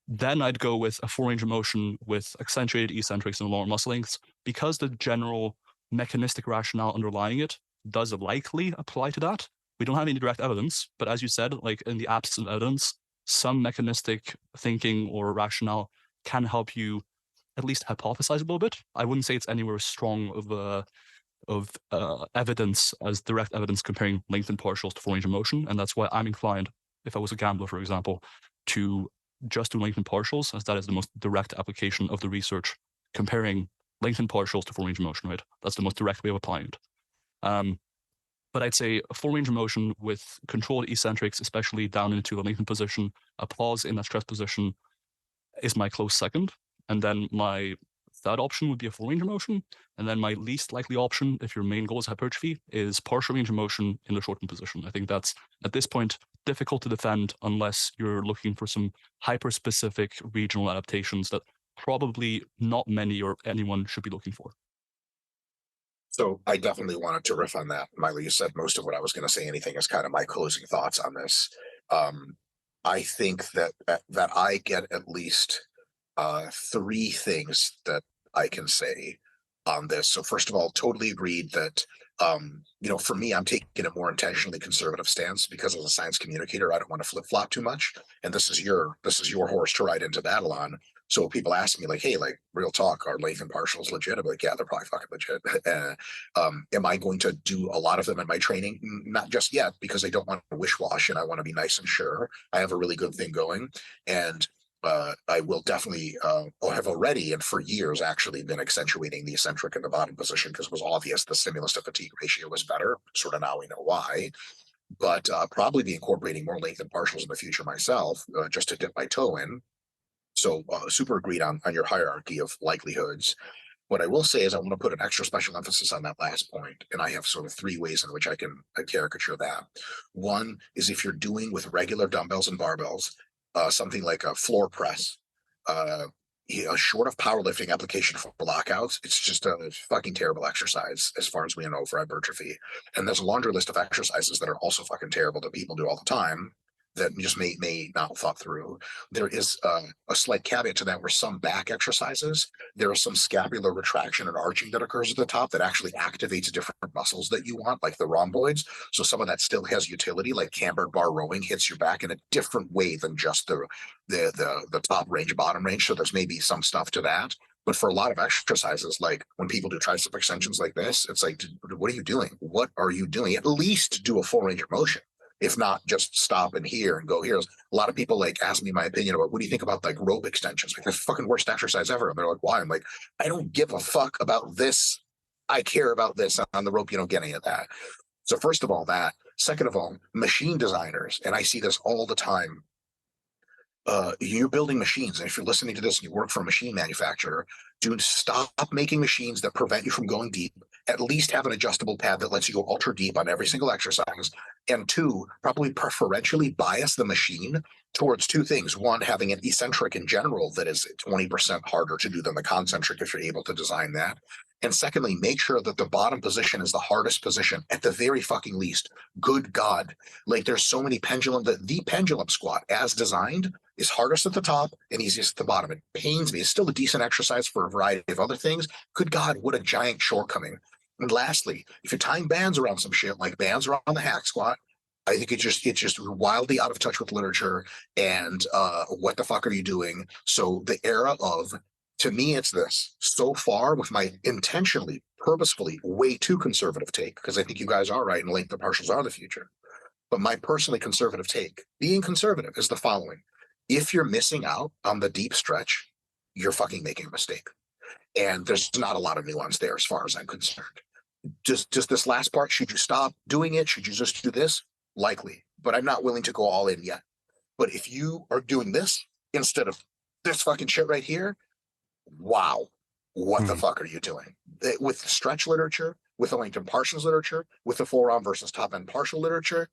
Then I'd go with a full range of motion with accentuated eccentrics and lower muscle lengths, because the general mechanistic rationale underlying it does likely apply to that. We don't have any direct evidence, but as you said, like in the absence of evidence, some mechanistic thinking or rationale can help you at least hypothesize a little bit. I wouldn't say it's anywhere strong of evidence as direct evidence comparing lengthened partials to full range of motion. And that's why I'm inclined, if I was a gambler, for example, to just do lengthened partials, as that is the most direct application of the research comparing lengthened partials to full range of motion, right? That's the most direct way of applying it. But I'd say a full range of motion with controlled eccentrics, especially down into the lengthened position, a pause in that stress position, is my close second. And then my third option would be a full range of motion. And then my least likely option, if your main goal is hypertrophy, is partial range of motion in the shortened position. I think that's, at this point, difficult to defend unless you're looking for some hyper-specific regional adaptations that probably not many or anyone should be looking for. So I definitely wanted to riff on that. Milo, you said most of what I was going to say. Anything is kind of my closing thoughts on this. I think that I get at least three things that I can say on this. So first of all, totally agreed that, for me, I'm taking a more intentionally conservative stance because as a science communicator, I don't want to flip flop too much. And this is your horse to ride into battle on. So people ask me like, hey, like real talk, are lengthened partials legit? I'm like, yeah, they're probably fucking legit. Am I going to do a lot of them in my training? Not just yet, because I don't want to wish wash and I want to be nice and sure I have a really good thing going. And I will definitely, or have already, and for years actually been accentuating the eccentric in the bottom position because it was obvious the stimulus to fatigue ratio was better. Sort of now we know why. But probably be incorporating more lengthened partials in the future myself, just to dip my toe in. So super agreed on your hierarchy of likelihoods. What I will say is I want to put an extra special emphasis on that last point, and I have sort of three ways in which I can caricature that. One is if you're doing with regular dumbbells and barbells, something like a floor press, short of powerlifting application for lockouts, it's just a fucking terrible exercise as far as we know for hypertrophy. And there's a laundry list of exercises that are also fucking terrible that people do all the time that just may not thought through. There is a slight caveat to that where some back exercises, there is some scapular retraction and arching that occurs at the top that actually activates different muscles that you want, like the rhomboids. So some of that still has utility, like cambered bar rowing hits your back in a different way than just the top range, bottom range. So there's maybe some stuff to that. But for a lot of exercises, like when people do tricep extensions like this, it's like, what are you doing? What are you doing? At least do a full range of motion. If not, just stop and hear and go here. A lot of people like ask me my opinion about what do you think about like rope extensions? Like the fucking worst exercise ever. And they're like, why? I'm like, I don't give a fuck about this. I care about this. On the rope, you don't get any of that. So first of all, that. Second of all, machine designers, and I see this all the time. You're building machines, and if you're listening to this and you work for a machine manufacturer, do stop making machines that prevent you from going deep. At least have an adjustable pad that lets you go ultra deep on every single exercise. And two, probably preferentially bias the machine towards two things. One, having an eccentric in general that is 20% harder to do than the concentric if you're able to design that. And secondly, make sure that the bottom position is the hardest position at the very fucking least. Good God. Like there's so many the pendulum squat as designed is hardest at the top and easiest at the bottom. It pains me. It's still a decent exercise for a variety of other things. Good God, what a giant shortcoming. And lastly, if you're tying bands around some shit like bands around the hack squat, I think it's just wildly out of touch with literature and what the fuck are you doing? So the era of, to me, it's this. So far, with my intentionally, purposefully, way too conservative take, because I think you guys are right and length the partials are the future. But my personally conservative take, being conservative, is the following. If you're missing out on the deep stretch, you're fucking making a mistake. And there's not a lot of nuance there as far as I'm concerned. Just this last part, should you stop doing it? Should you just do this? Likely, but I'm not willing to go all in yet. But if you are doing this instead of this fucking shit right here, wow, what the fuck are you doing? With the stretch literature, with the lengthened partials literature, with the full ROM versus top end partial literature,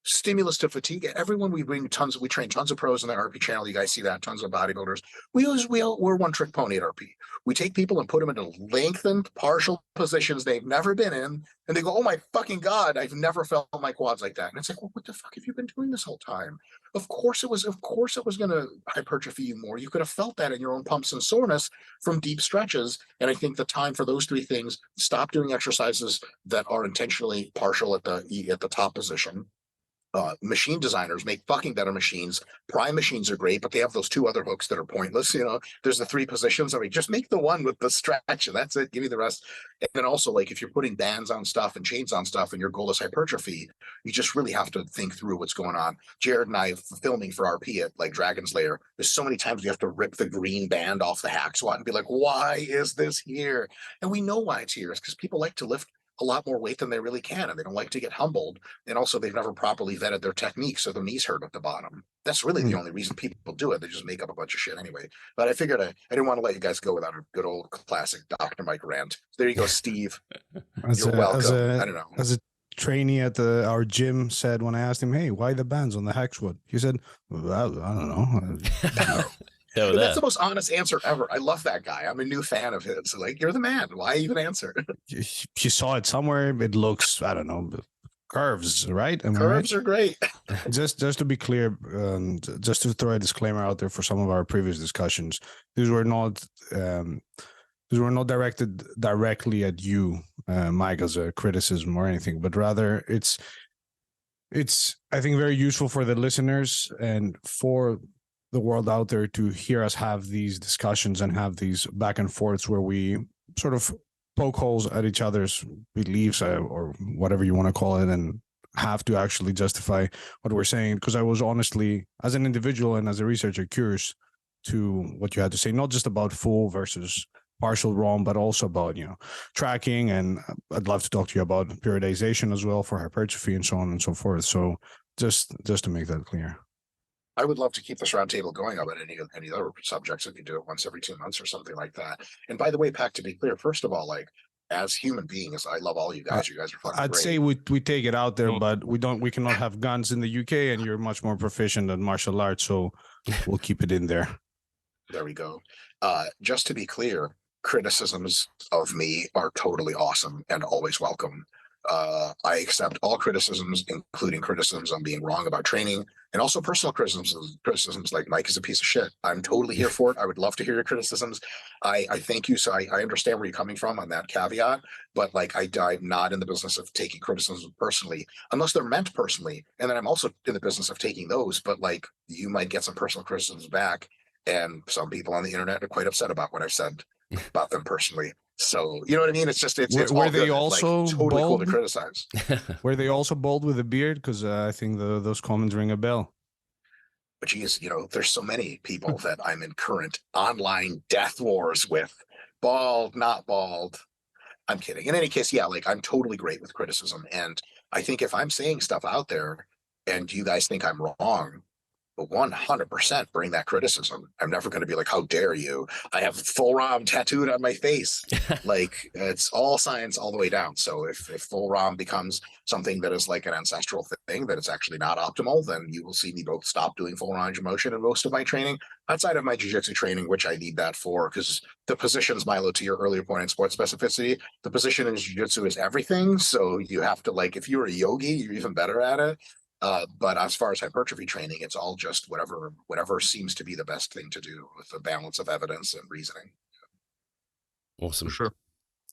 stimulus to fatigue. Everyone we train tons of pros in the RP channel. You guys see that, tons of bodybuilders. We're one trick pony at RP. We take people and put them into lengthened partial positions they've never been in, and they go, "Oh my fucking God, I've never felt my quads like that." And it's like, well, what the fuck have you been doing this whole time? Of course it was going to hypertrophy you more. You could have felt that in your own pumps and soreness from deep stretches. And I think the time for those three things: stop doing exercises that are intentionally partial at the top position. Machine designers make fucking better machines. Prime machines are great, but they have those two other hooks that are pointless. You know, there's the three positions. I mean, just make the one with the stretch and that's it. Give me the rest. And then also, like, if you're putting bands on stuff and chains on stuff and your goal is hypertrophy, you just really have to think through what's going on. Jared and I, filming for RP at like Dragon's Lair, there's so many times we have to rip the green band off the hack squat and be like, why is this here? And we know why it's here. It's because people like to lift a lot more weight than they really can, and they don't like to get humbled. And also, they've never properly vetted their technique, so their knees hurt at the bottom. That's really the only reason people do it. They just make up a bunch of shit anyway. But I figured I didn't want to let you guys go without a good old classic Dr. Mike rant. So there you go, Steve. You're welcome. I don't know. As a trainee at our gym said when I asked him, "Hey, why the bands on the hack squat?" He said, well, I don't know. But that's the most honest answer ever. I love that guy. I'm a new fan of his. Like, you're the man. Why even answer? You saw it somewhere. It looks, I don't know, curves, right? Curves are great. Just to be clear, just to throw a disclaimer out there for some of our previous discussions, these were not directed directly at you, Mike, as a criticism or anything, but rather it's I think very useful for the listeners and for the world out there to hear us have these discussions and have these back and forths where we sort of poke holes at each other's beliefs or whatever you want to call it, and have to actually justify what we're saying. Because I was honestly, as an individual and as a researcher, curious to what you had to say, not just about full versus partial ROM, but also about, tracking. And I'd love to talk to you about periodization as well for hypertrophy and so on and so forth. So just to make that clear. I would love to keep this roundtable going about any other subjects if you do it once every 2 months or something like that. And by the way, Pac, to be clear, first of all, like, as human beings, I love all you guys. You guys are fucking I'd great. say we take it out there, but we cannot have guns in the UK, and you're much more proficient at martial arts, so we'll keep it in there. There we go. Just to be clear, criticisms of me are totally awesome and always welcome. I accept all criticisms, including criticisms on being wrong about training, and also personal criticisms like Mike is a piece of shit. I'm totally here for it. I would love to hear your criticisms. I thank you. So I understand where you're coming from on that caveat, but like I'm not in the business of taking criticisms personally, unless they're meant personally. And then I'm also in the business of taking those, but like you might get some personal criticisms back. And some people on the internet are quite upset about what I've said about them personally. So, you know what I mean? It's just, it's Were all they good. also Like, totally cool to bald? criticize. Were they also bald with a beard? Because I think those comments ring a bell. But geez, there's so many people that I'm in current online death wars with. Bald, not bald. I'm kidding. In any case, yeah, like I'm totally great with criticism. And I think if I'm saying stuff out there and you guys think I'm wrong, but 100% bring that criticism. I'm never going to be like, how dare you? I have full ROM tattooed on my face. Like, it's all science all the way down. So if full ROM becomes something that is like an ancestral thing, that it's actually not optimal, then you will see me both stop doing full range of motion in most of my training outside of my jiu-jitsu training, which I need that for, because the positions, Milo, to your earlier point in sports specificity, the position in jiu-jitsu is everything. So you have to, like, if you're a yogi, you're even better at it. But as far as hypertrophy training, it's all just whatever seems to be the best thing to do with the balance of evidence and reasoning. Awesome. For sure.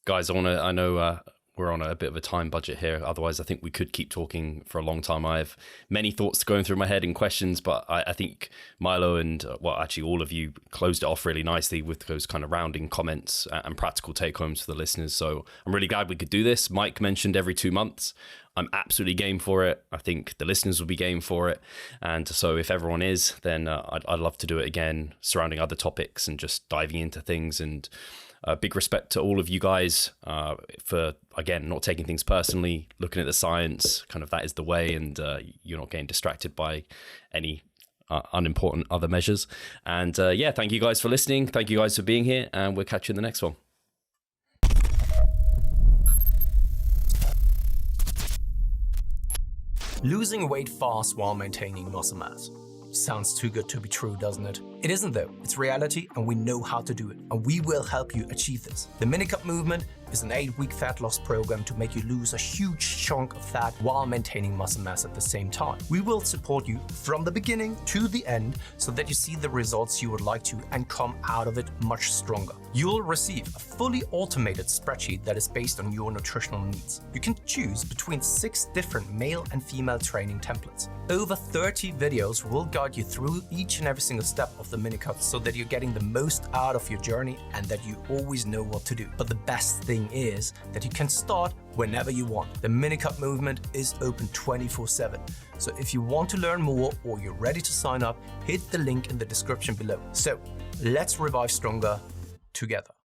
Guys, I know we're on a bit of a time budget here. Otherwise, I think we could keep talking for a long time. I have many thoughts going through my head and questions, but I think Milo and, actually all of you closed it off really nicely with those kind of rounding comments and practical take-homes for the listeners. So I'm really glad we could do this. Mike mentioned every 2 months. I'm absolutely game for it. I think the listeners will be game for it. And so if everyone is, then I'd love to do it again, surrounding other topics and just diving into things. And big respect to all of you guys for, again, not taking things personally, looking at the science, kind of that is the way, and you're not getting distracted by any unimportant other measures. And thank you guys for listening. Thank you guys for being here, and we'll catch you in the next one. Losing weight fast while maintaining muscle mass. Sounds too good to be true, doesn't it? It isn't though. It's reality and we know how to do it. And we will help you achieve this. The Minicut Movement is an 8-week fat loss program to make you lose a huge chunk of fat while maintaining muscle mass at the same time. We will support you from the beginning to the end so that you see the results you would like to and come out of it much stronger. You'll receive a fully automated spreadsheet that is based on your nutritional needs. You can choose between 6 different male and female training templates. Over 30 videos will guide you through each and every single step of the Minicut so that you're getting the most out of your journey and that you always know what to do. But the best thing is that you can start whenever you want. The Minicut Movement is open 24/7. So if you want to learn more or you're ready to sign up, hit the link in the description below. So let's revive stronger together.